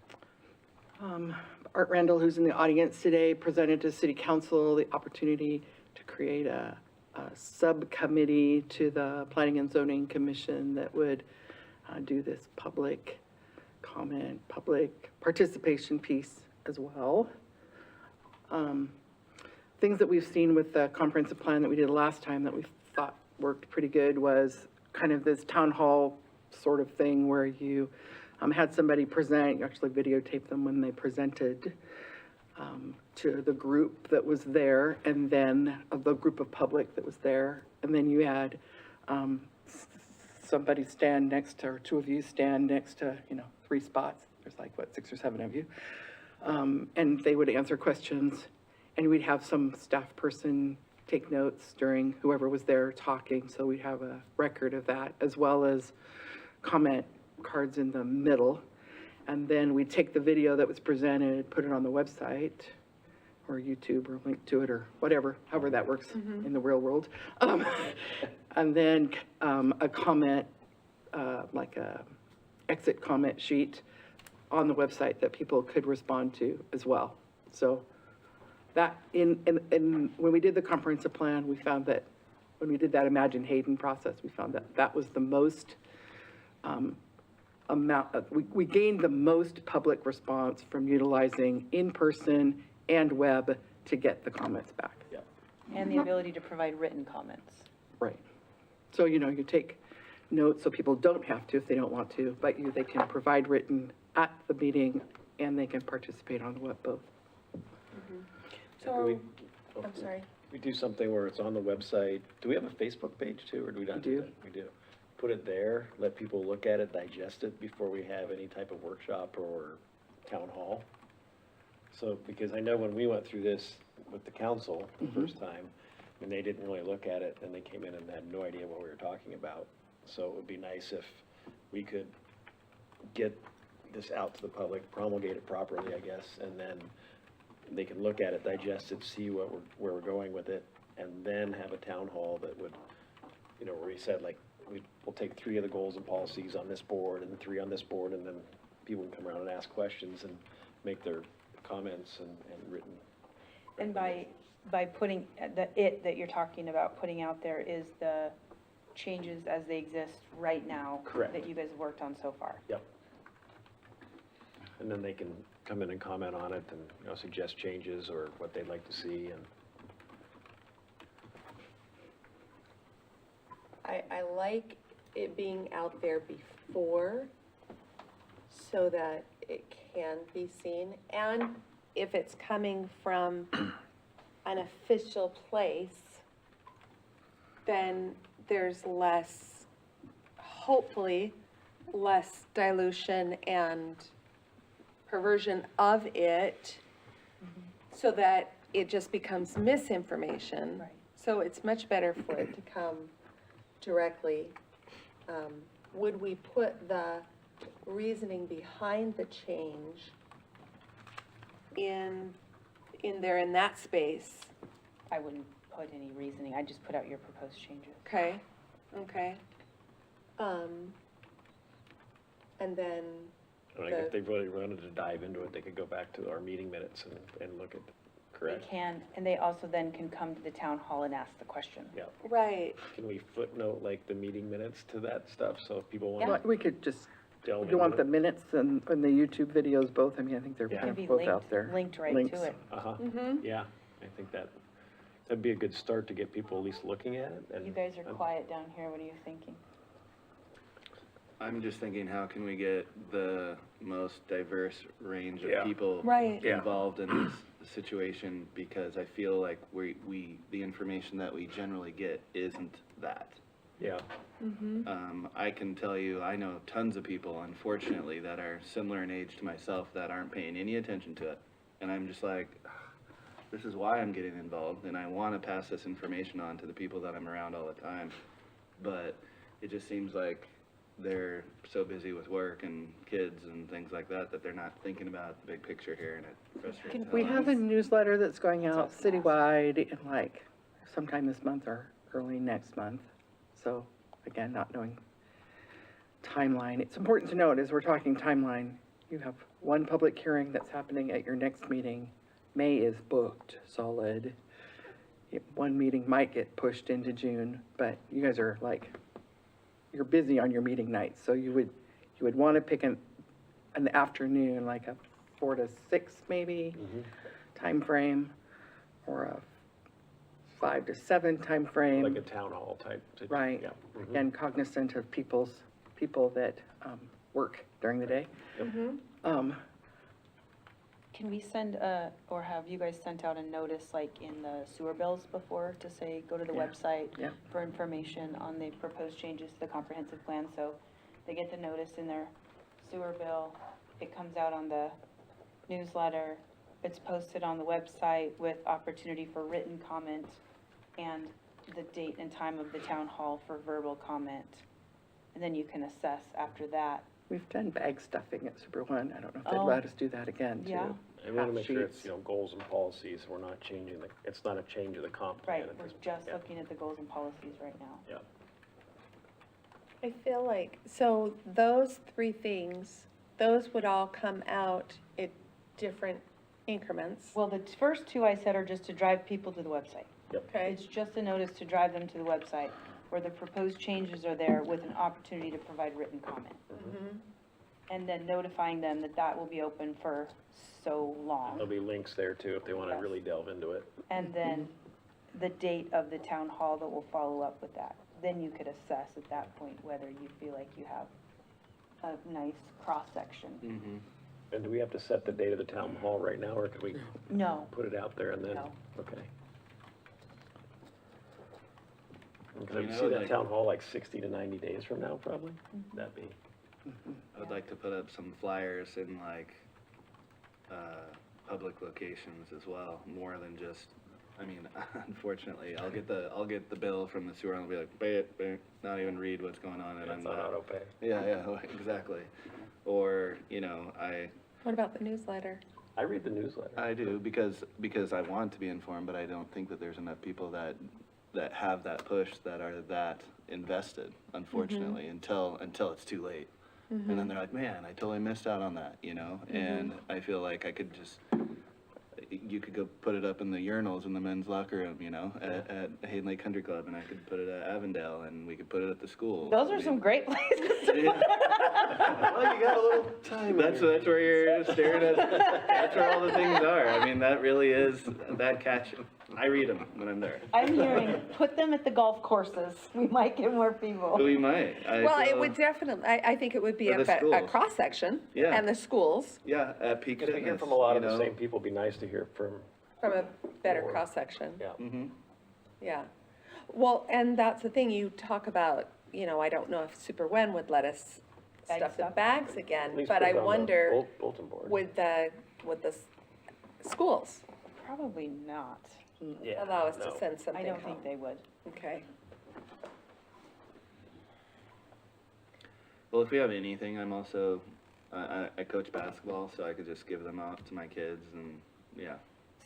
Art Randall, who's in the audience today, presented to City Council the opportunity to create a subcommittee to the Planning and Zoning Commission that would do this public comment, public participation piece as well. Things that we've seen with the comprehensive plan that we did last time that we thought worked pretty good was kind of this town hall sort of thing where you had somebody present, you actually videotaped them when they presented to the group that was there, and then the group of public that was there. And then you had somebody stand next to, or two of you stand next to, you know, 3 spots. There's like, what, 6 or 7 of you. And they would answer questions, and we'd have some staff person take notes during whoever was there talking, so we'd have a record of that, as well as comment cards in the middle. And then we'd take the video that was presented, put it on the website, or YouTube, or link to it, or whatever, however that works in the real world. And then a comment, like a exit comment sheet on the website that people could respond to as well. So that, when we did the comprehensive plan, we found that, when we did that Imagine Hayden process, we found that that was the most we gained the most public response from utilizing in-person and web to get the comments back. Yeah. And the ability to provide written comments. Right. So, you know, you take notes so people don't have to if they don't want to, but they can provide written at the meeting, and they can participate on the web both. So, I'm sorry. we do something where it's on the website. Do we have a Facebook page too, or do we not We do do. that? We do. Put it there, let people look at it, digest it before we have any type of workshop or town hall. So, because I know when we went through this with the council the first time, and they didn't really look at it, and they came in and had no idea what we were talking about. So it would be nice if we could get this out to the public, promulgate it properly, I guess, and then they can look at it, digest it, see where we're going with it, and then have a town hall that would, you know, where we said, like, we'll take 3 of the goals and policies on this board and 3 on this board, and then people can come around and ask questions and make their comments and written. And by putting, that you're talking about, putting out there is the changes as they exist right now. Correct. That you guys have worked on so far. Yep. And then they can come in and comment on it and, you know, suggest changes or what they'd like to see, and I like it being out there before so that it can be seen. And if it's coming from an official place, then there's less, hopefully, less dilution and perversion of it so that it just becomes misinformation. Right. So it's much better for it to come directly. Would we put the reasoning behind the change in there in that space? I wouldn't put any reasoning, I just put out your proposed changes. Okay, okay. And then, I mean, if they really wanted to dive into it, they could go back to our meeting minutes and look at, They correct? can, and they also then can come to the town hall and ask the question. Yeah. right, Can we footnote like the meeting minutes to that stuff, so if people want Well, to we could just, delve you want into the it? minutes and the YouTube videos both? I mean, I think they're Yeah. Can be both out there. linked right Links. to it. Uh-huh, mm-hmm, yeah, I think that'd be a good start to get people at least looking at it. And You guys are I'm- quiet down here, what are you thinking? I'm just thinking, how can we get the most diverse range Yeah. of people Right. Yeah. involved in this situation? Because I feel like the information that we generally get isn't that. Yeah, I can tell you, I know tons of people, unfortunately, that are similar in age to myself that aren't paying any attention to it. And I'm just like, this is why I'm getting involved, and I want to pass this information on to the people that I'm around all the time. But it just seems like they're so busy with work and kids and things like that, that they're not thinking about the big picture here, and it frustrates me. We have a newsletter that's going out That's awesome. citywide in like sometime this month or early next month. So again, not knowing timeline. It's important to note as we're talking timeline, you have one public hearing that's happening at your next meeting. May is booked solid. One meeting might get pushed into June, but you guys are like, you're busy on your meeting nights. So you would want to pick an afternoon, like a 4 to 6 maybe time frame, or a 5 to 7 time frame. like a town hall type. Right. Yeah. Mhm. Again, cognizant of people that work during the day. Can we send or have you guys sent out a notice like in the sewer bills before to say, go to the Yeah. website Yeah. for information on the proposed changes to the comprehensive plan? So they get the notice in their sewer bill, it comes out on the newsletter, it's posted on the website with opportunity for written comment and the date and time of the town hall for verbal comment. And then you can assess after that. We've done bag stuffing at Super One. I don't know if they'd Oh. let us do that again, too. Yeah. And we want to make sure Half it's, sheets. goals and policies, we're not changing it's not a change of the comp plan. Right, at we're this- just yeah, looking at the goals and policies right now. Yeah, I feel like, so those three things, those would all come out at different increments. Well, the first two I said are just to drive people to the website. Okay, It's just a notice to drive them to the website, where the proposed changes are there with an opportunity to provide written comment. And then notifying them that that will be open for so there'll long. be links there too, if they want to Yes. really delve into it. And then the date of the town hall that will follow up with that. Then you could assess at that point whether you feel like you have a nice cross-section. And do we have to set the date of the town hall right now, or could we No, put it out there and then? No. Okay. Because I mean, I I see would that like- town hall like 60 to 90 days from now, probably? That'd be, I would like to put up some flyers in like, public locations as well, more than just, I mean, unfortunately, I'll get the bill from the sewer and I'll be like, "Bah, bah," not even read what's going on and I'm it's on auto pay. Yeah, exactly. Or, what about the newsletter? I read the newsletter. I do because I want to be informed, but I don't think that there's enough people that have that push, that are that invested, unfortunately, until it's too late. And then they're like, man, I totally missed out on that, and I feel like I could just, you could go put it up in the urinals in the men's locker room, at Hayden Lake Country Club, and I could put it at Avondale, and we could put it at the school. those are some great places to Yeah. Well, you got a little time. That's where you're staring at, that's where all the things are. I mean, that really is, that catch, I read them when I'm there. I'm hearing, put them at the golf courses, we might get more people. We might. Well, it would definitely, I think it would be Or the a schools. cross-section. Yeah. And the schools, Yeah, at Peak Because we Fitness. hear from a lot of you the know. same people, it'd be nice to hear from, from a better Or- cross-section. yeah. Mm-hmm. Yeah. Well, and that's the thing, you talk about, I don't know if Super Wen would let us Bag stuff the stuff? bags again, At least but put I it on the wonder bulletin board. with the schools, Probably not. Yeah, allow us no. to send something I don't home. think they would. Okay. Well, if we have anything, I'm also, I coach basketball, so I could just give them out to my kids and, yeah.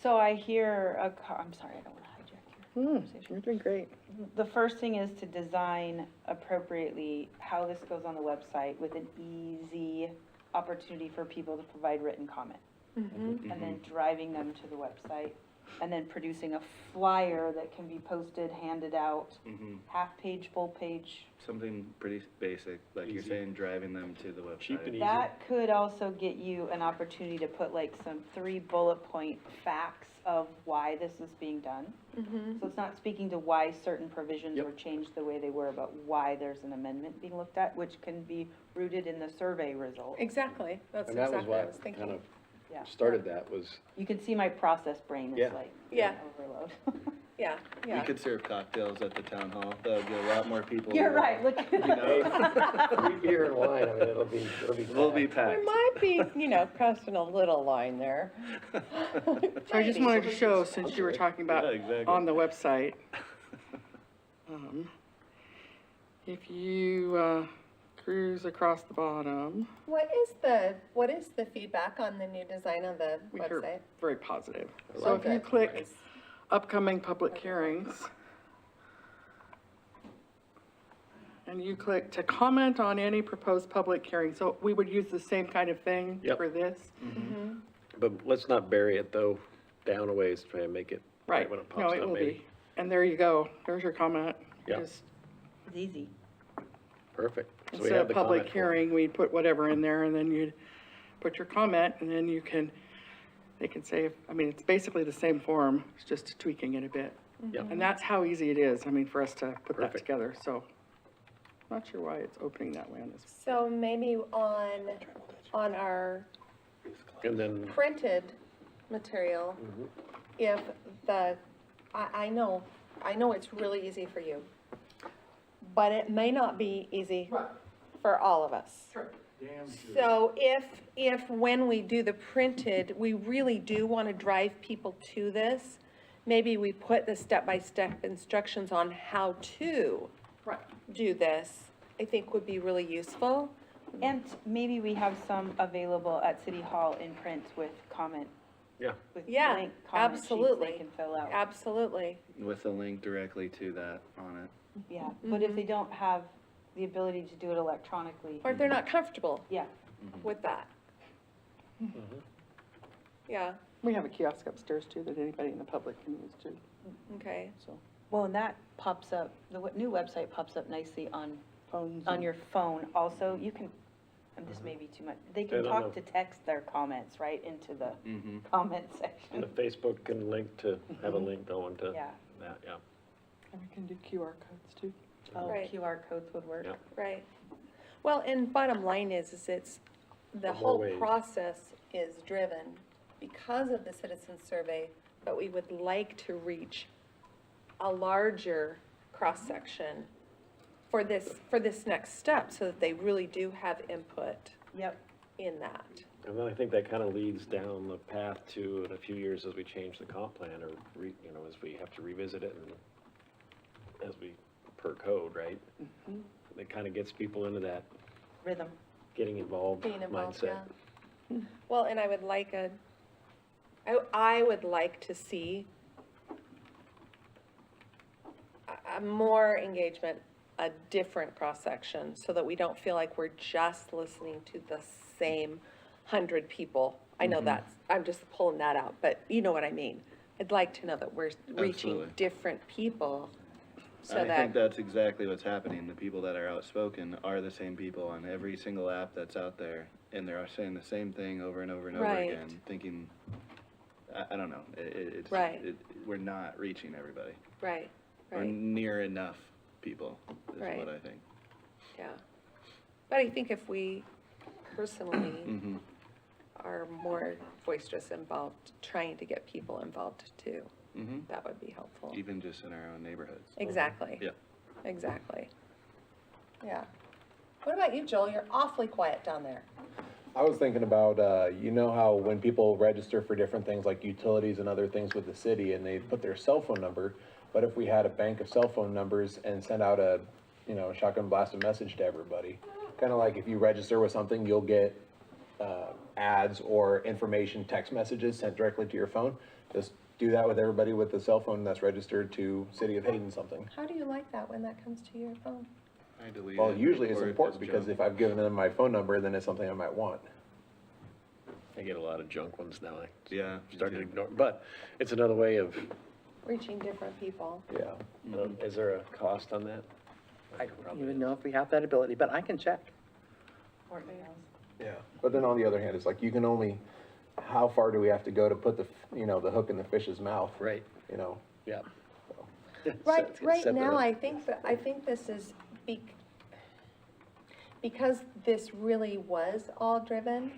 So I hear I'm sorry, I don't want to hijack You're doing great. The first thing is to design appropriately how this goes on the website with an easy opportunity for people to provide written comment. And then driving them to the website, and then producing a flyer that can be posted, handed out, half page, full page. Something pretty basic, like you're Easy. saying, driving them to the website. Cheap and easy. That could also get you an opportunity to put like some 3 bullet point facts of why this is being done. So it's not speaking to why certain provisions Yep. were changed the way they were, but why there's an amendment being looked at, which can be rooted in the survey result. Exactly, that's And that was exactly what I what was thinking. kind of Yeah. started that was, You can see my process brain Yeah. is like Yeah. overload. Yeah, We yeah. could serve cocktails at the town hall, that would get a lot more people. You're right, look at that. free beer and wine, I mean, it'll be We'll be packed. We packed. might be, crossing a little line there. So I just wanted to show, since you were talking about Yeah, exactly. on the website, if you cruise across the bottom, What is the feedback on the new design of the we hear website? very positive. Oh, So if you good. click Nice. upcoming public hearings, and you click to comment on any proposed public hearing, so we would use the same kind of thing Yep. for this? But let's not bury it though, down a ways, try and make it Right, when it pops no, up it will maybe. be. And there you go, there's your comment. Yeah. Just It's easy. Perfect. So we instead have of the public comment form. hearing, we'd put whatever in there, and then you'd put your comment, and then they can say, I mean, it's basically the same form, it's just tweaking it a bit. Yep. And that's how easy it is, I mean, for us to put that Perfect. together, so. Not sure why it's opening that way on this. So maybe on our And then, printed material, if I know it's really easy for you, but it may not be easy for all of us. So if when we do the printed, we really do want to drive people to this, maybe we put the step-by-step instructions on how to do this, I think would be really useful. And maybe we have some available at City Hall in print with comment, yeah, with Yeah, blank comment sheets absolutely. they can fill out. Absolutely. With a link directly to that on it. Yeah, but if they don't have the ability to do it electronically, Or if they're not comfortable yeah. with that. Yeah, We have a kiosk upstairs too that anybody in the public can use too, okay. so. Well, and that pops up, the new website pops up nicely on Phones. your phone. Also, you can, and this may be too much, they I can don't talk know. to text their comments right into the Mm-hmm. comment and section. the Facebook can link to, have a link going to Yeah. that, yeah. And we can do QR codes too. Oh, Right. QR codes would work. Yeah. Right. Well, and bottom line is it's, the More whole ways. process is driven because of the citizen survey, but we would like to reach a larger cross-section for this next step, so that they really do have input Yep. in that. And then I think that kind of leads down the path to, in a few years, as we change the comp plan, or, as we have to revisit it, and as we, per code, right? It kind of gets people into that Rhythm. getting involved Being involved, mindset. yeah. Well, and I would like I would like to see a more engagement, a different cross-section, so that we don't feel like we're just listening to the same 100 people. I know that's, I'm just pulling that out, but you know what I mean. I'd like to know that we're reaching Absolutely. different people, so I that. think that's exactly what's happening. The people that are outspoken are the same people on every single app that's out there, and they're saying the same thing over and over and over Right. again, thinking, I don't know, it's, Right. we're not reaching everybody. Right, Or right. near enough people, is Right. what I think. Yeah. But I think if we personally Mm-hmm. are more boisterous involved, trying to get people involved too, Mm-hmm. that would be helpful. Even just in our own neighborhoods. Exactly. Yeah. Exactly. Yeah. What about you, Joel? You're awfully quiet down there. I was thinking about, you know how when people register for different things like utilities and other things with the city and they put their cell phone number, but if we had a bank of cell phone numbers and sent out a, shotgun blasted message to everybody, kind of like if you register with something, you'll get, ads or information, text messages sent directly to your phone, just do that with everybody with a cell phone that's registered to City of Hayden something. How do you like that when that comes to your phone? I delete Well, it, usually it's or it important goes because junk. if I've given them my phone number, then it's something I might want. I get a lot of junk ones now. I Yeah. started to ignore, but it's another way of, Reaching different people. Yeah. is there a cost on that? I don't even know if we have that ability, but I can check. Yeah, but then on the other hand, it's like, you can only, how far do we have to go to put the, the hook in the fish's mouth? Right, You know, yeah. Right, Set- right set that now, up. I think this is because this really was all driven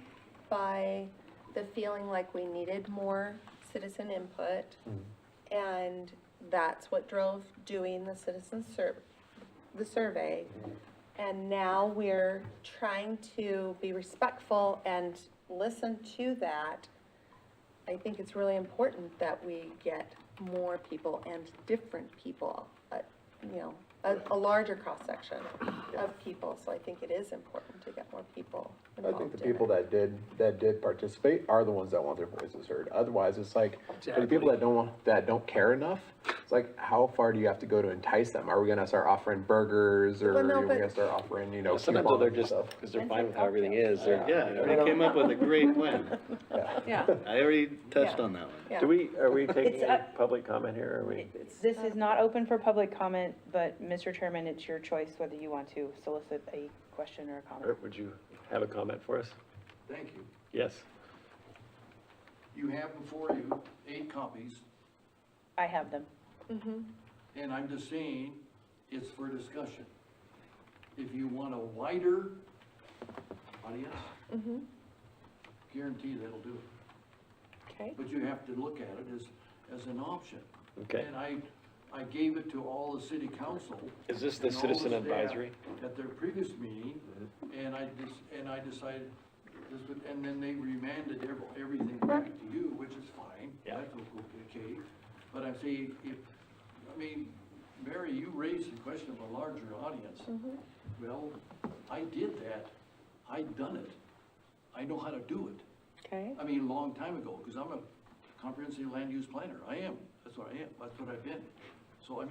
by the feeling like we needed more citizen input. And that's what drove doing the the survey. And now we're trying to be respectful and listen to that. I think it's really important that we get more people and different people, a larger cross-section of people. So I think it is important to get more people I involved think the in people it. that did participate are the ones that want their voices heard. Otherwise, it's like, for the people Exactly. that don't care enough, it's like, how far do you have to go to entice them? Are we gonna start offering burgers, or Well, no, are we but- gonna start offering, Sometimes coupons they're and just, stuff? because they're fine with how everything is, they're, Yeah, I already came up with a great plan. Yeah, I already touched Yeah. on that one. yeah. are we taking It's, any public comment here, or are we? This is not open for public comment, but Mr. Chairman, it's your choice whether you want to solicit a question or a comment. Would you have a comment for us? Thank you. Yes. You have before you 8 copies, I have them. and I'm just saying, it's for discussion. If you want a wider audience, guarantee that'll do it. Okay. But you have to look at it as an option. Okay. And I gave it to all the city council. Is this the and all citizen staff advisory? At their previous meeting, and I decided this would, and then they remanded everything back to you, which is fine. Yeah. That's okay. But I'm saying, Mary, you raised the question of a larger audience. Well, I did that. I'd done it. I know how to do it. Okay. A long time ago, because I'm a comprehensive land use planner. I am. That's what I am. That's what I've been. So,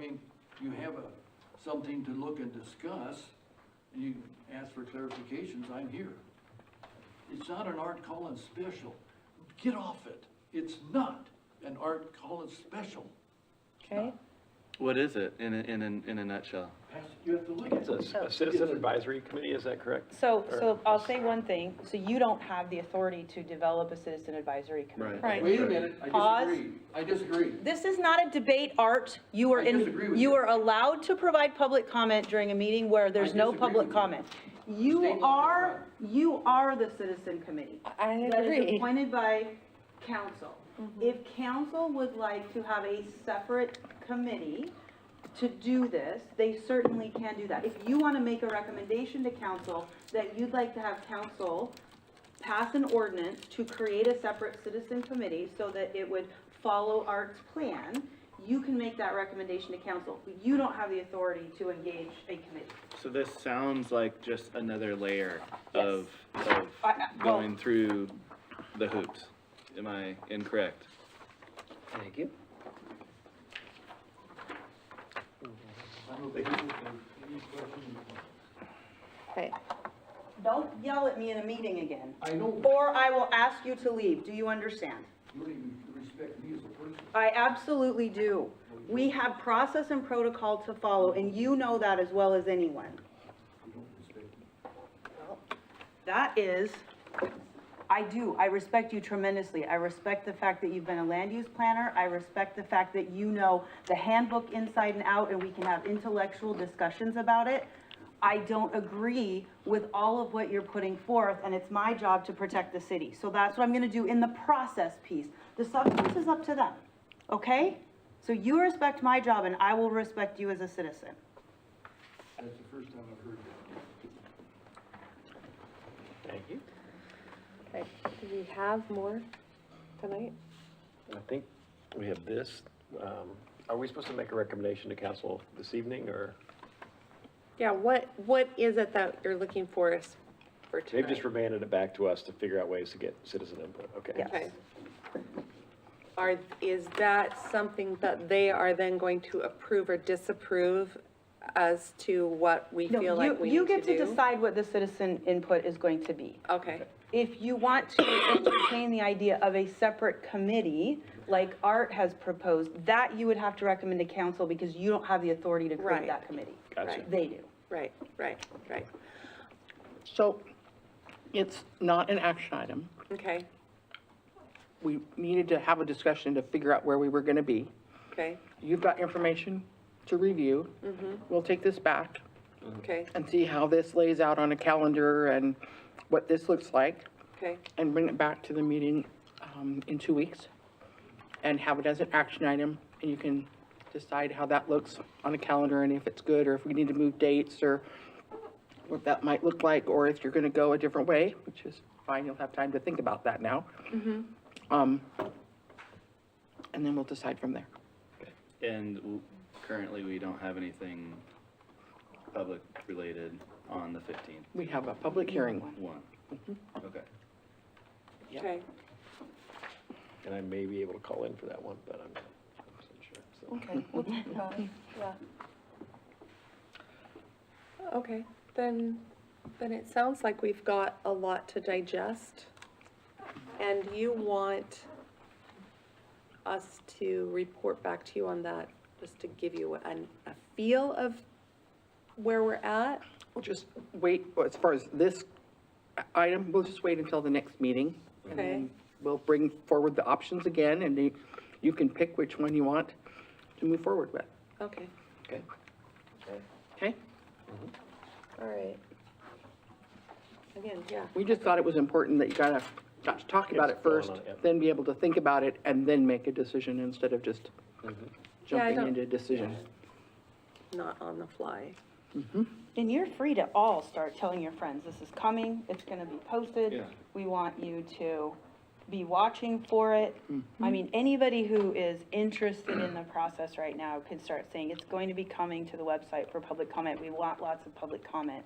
you have something to look and discuss, and you ask for clarifications, I'm here. It's not an Art Collins special. Get off it. It's not an Art Collins special. Okay. What is it in a nutshell? You have to look at It's it. a citizen advisory committee, is that correct? So I'll say one thing, so you don't have the authority to develop a citizen advisory committee. Right. Wait a minute, Pause. I disagree. This is not a debate, Art. You are I disagree with you you. are allowed to provide public comment during a meeting where there's no disagree public with you. comment. State You law is are the citizen committee. I That is agree. appointed by council. If council would like to have a separate committee to do this, they certainly can do that. If you want to make a recommendation to council that you'd like to have council pass an ordinance to create a separate citizen committee so that it would follow Art's plan, you can make that recommendation to council. You don't have the authority to engage a committee. So this sounds like just another layer of well- going through the hoops. Am I incorrect? Thank you. Okay. Don't yell at me in a meeting again, I know, or I will ask you to leave. Do you understand? you don't even respect me as a person. I absolutely do. We have process and protocol to follow, and you know that as well as anyone. You don't respect me. That is, I do. I respect you tremendously. I respect the fact that you've been a land use planner. I respect the fact that you know the handbook inside and out, and we can have intellectual discussions about it. I don't agree with all of what you're putting forth, and it's my job to protect the city. So that's what I'm gonna do in the process piece. The substance is up to them, okay? So you respect my job, and I will respect you as a citizen. That's the first time I've heard that. Thank you. Okay. Do we have more tonight? I think we have this. Are we supposed to make a recommendation to council this evening, or? Yeah, what is it that you're looking for us for They've tonight. just remanded it back to us to figure out ways to get citizen input, okay? Yes. Okay. Is that something that they are then going to approve or disapprove as to what we No, feel like we you need to get to do? decide what the citizen input is going to be. Okay, If you want to entertain the idea of a separate committee, like Art has proposed, that you would have to recommend to council because you don't have the authority to Right. create that committee. Gotcha. They do. right. So it's not an action item. Okay, We needed to have a discussion to figure out where we were gonna be. okay, You've got information to review. We'll take this back okay, and see how this lays out on a calendar and what this looks like, okay, and bring it back to the meeting in 2 weeks and have it as an action item, and you can decide how that looks on a calendar and if it's good, or if we need to move dates, or what that might look like, or if you're gonna go a different way, which is fine, you'll have time to think about that now. And then we'll decide from there. And currently, we don't have anything public related on the 15th. We have a public hearing. One. Okay. okay. And I may be able to call in for that one, but I'm not 100% sure, so. Okay, we'll talk about it, yeah. Okay, then it sounds like we've got a lot to digest. And you want us to report back to you on that, just to give you a feel of where we're at? We'll just wait, as far as this item, we'll just wait until the next meeting. And Okay. then we'll bring forward the options again, and you can pick which one you want to move forward with, Okay, Okay. okay? all right. Again, yeah, We just thought it was important that you got to talk about it Get going first, on it, yep. then be able to think about it, and then make a decision instead of just Yeah, I jumping don't- into a decision. not on the fly. And you're free to all start telling your friends, this is coming, it's gonna be posted. Yeah. We want you to be watching for it. I mean, anybody who is interested in the process right now can start saying, it's going to be coming to the website for public comment. We want lots of public comment.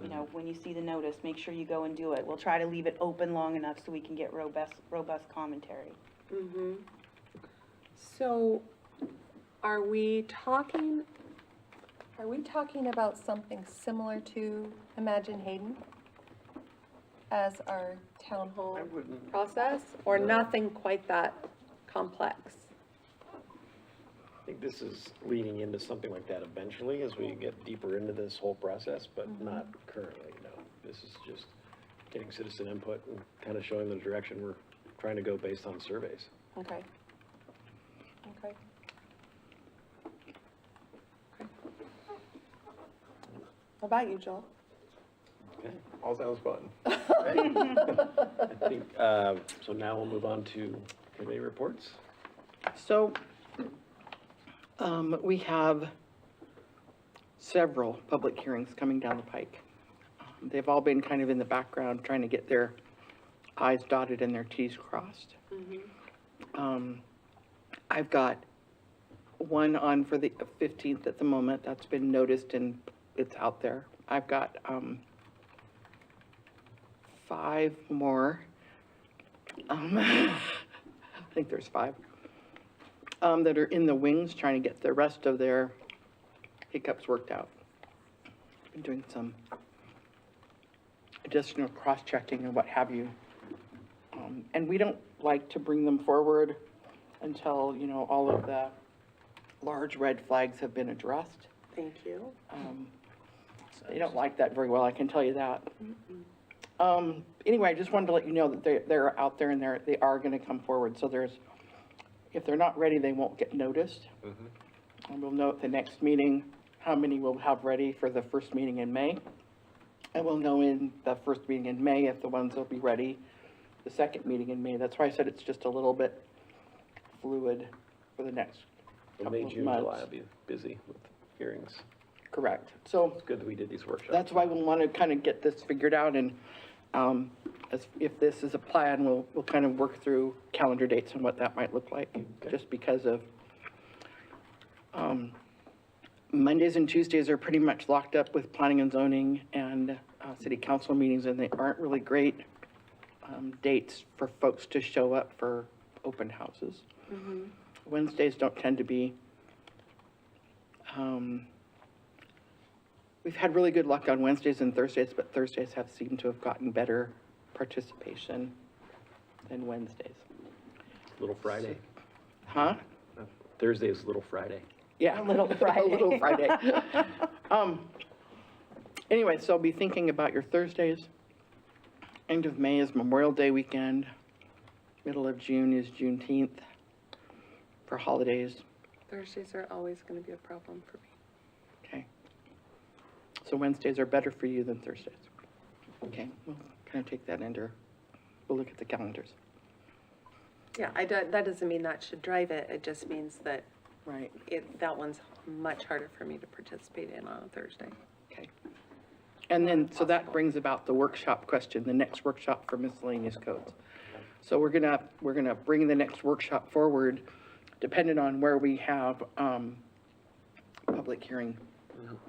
You know, when you see the notice, make sure you go and do it. We'll try to leave it open long enough so we can get robust commentary. So, are we talking about something similar to Imagine Hayden as our town hall process, or nothing quite that complex? I think this is leading into something like that eventually as we get deeper into this whole process, but not currently, no. This is just getting citizen input and kind of showing the direction we're trying to go based on surveys. Okay. Okay. How about you, Joel? Okay. All sounds fun. I think, so now we'll move on to committee reports. So, we have several public hearings coming down the pike. They've all been kind of in the background, trying to get their i's dotted and their t's crossed. I've got one on for the 15th at the moment, that's been noticed and it's out there. I've got 5 more. I think there's 5. That are in the wings, trying to get the rest of their hiccups worked out. Been doing some additional cross-checking and what have you. And we don't like to bring them forward until, you know, all of the large red flags have been addressed. Thank you. They don't like that very well, I can tell you that. Anyway, I just wanted to let you know that they're out there and they are gonna come forward, so if they're not ready, they won't get noticed. And we'll know at the next meeting how many we'll have ready for the first meeting in May. And we'll know in the first meeting in May if the ones will be ready the second meeting in May. That's why I said it's just a little bit fluid for the next So couple May, of June, months. July will be busy with hearings. Correct. So It's good that we did these workshops. that's why we want to kind of get this figured out, and if this is a plan, we'll kind of work through calendar dates and what that might look like, just because of Mondays and Tuesdays are pretty much locked up with planning and zoning and city council meetings, and they aren't really great dates for folks to show up for open houses. Wednesdays don't tend to be, we've had really good luck on Wednesdays and Thursdays, but Thursdays have seemed to have gotten better participation than Wednesdays. Little Friday. Huh? Thursday is Little Friday. Yeah. A little Friday. A little Friday. Anyway, so be thinking about your Thursdays. End of May is Memorial Day weekend. Middle of June is Juneteenth for holidays. Thursdays are always gonna be a problem for me. Okay. So Wednesdays are better for you than Thursdays. Okay, we'll kind of take that under, we'll look at the calendars. Yeah, that doesn't mean that should drive it, it just means that Right. that one's much harder for me to participate in on a Thursday. Okay. And then, so that brings about the workshop question, the next workshop for miscellaneous codes. So we're gonna bring the next workshop forward, depending on where we have, public hearing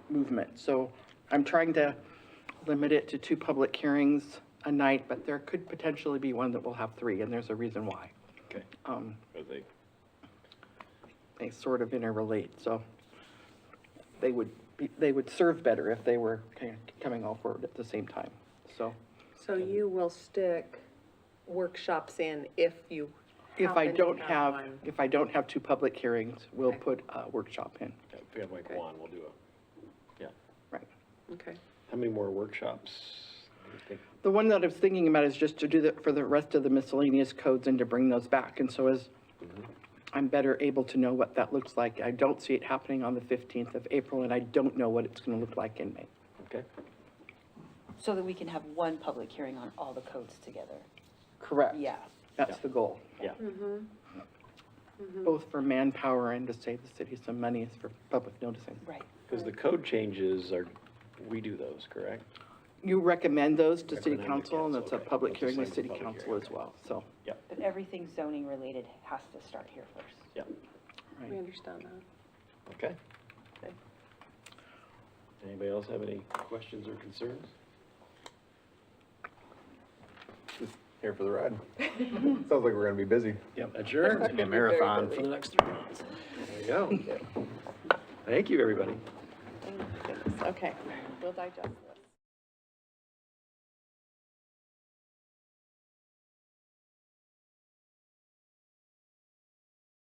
movement. So I'm trying to limit it to 2 public hearings a night, but there could potentially be one that will have 3, and there's a reason why. Okay. They sort of interrelate, so they would serve better if they were kind of coming all forward at the same time, so. So you will stick workshops in if you If I happen to don't have have, one. if I don't have 2 public hearings, we'll Okay. put a workshop in, If we have like Okay. one, we'll do a, right? Okay. how many more workshops? do you think? The one that I was thinking about is just to do that for the rest of the miscellaneous codes and to bring those back, and so as I'm better able to know what that looks like, I don't see it happening on the 15th of April, and I don't know what it's gonna look like in May. Okay, So that we can have one public hearing on all the codes together. Correct. Yeah. That's the goal, yeah. both for manpower and to save the city some money for public noticing. Right. Because the code changes are, we do those, correct? You recommend those to city Recommend to council, and council, that's a okay. public That's the hearing with same city public council hearing, as well, so, But everything zoning related has to start here first. Yeah, We right. understand that. okay. Okay. Anybody else have any questions or concerns? Here for the ride. Sounds like we're gonna be busy. Yep. Adjourned. It's gonna be a marathon for the next 3 months. There you go. Thank you, everybody. Thank goodness. Okay, we'll digest this.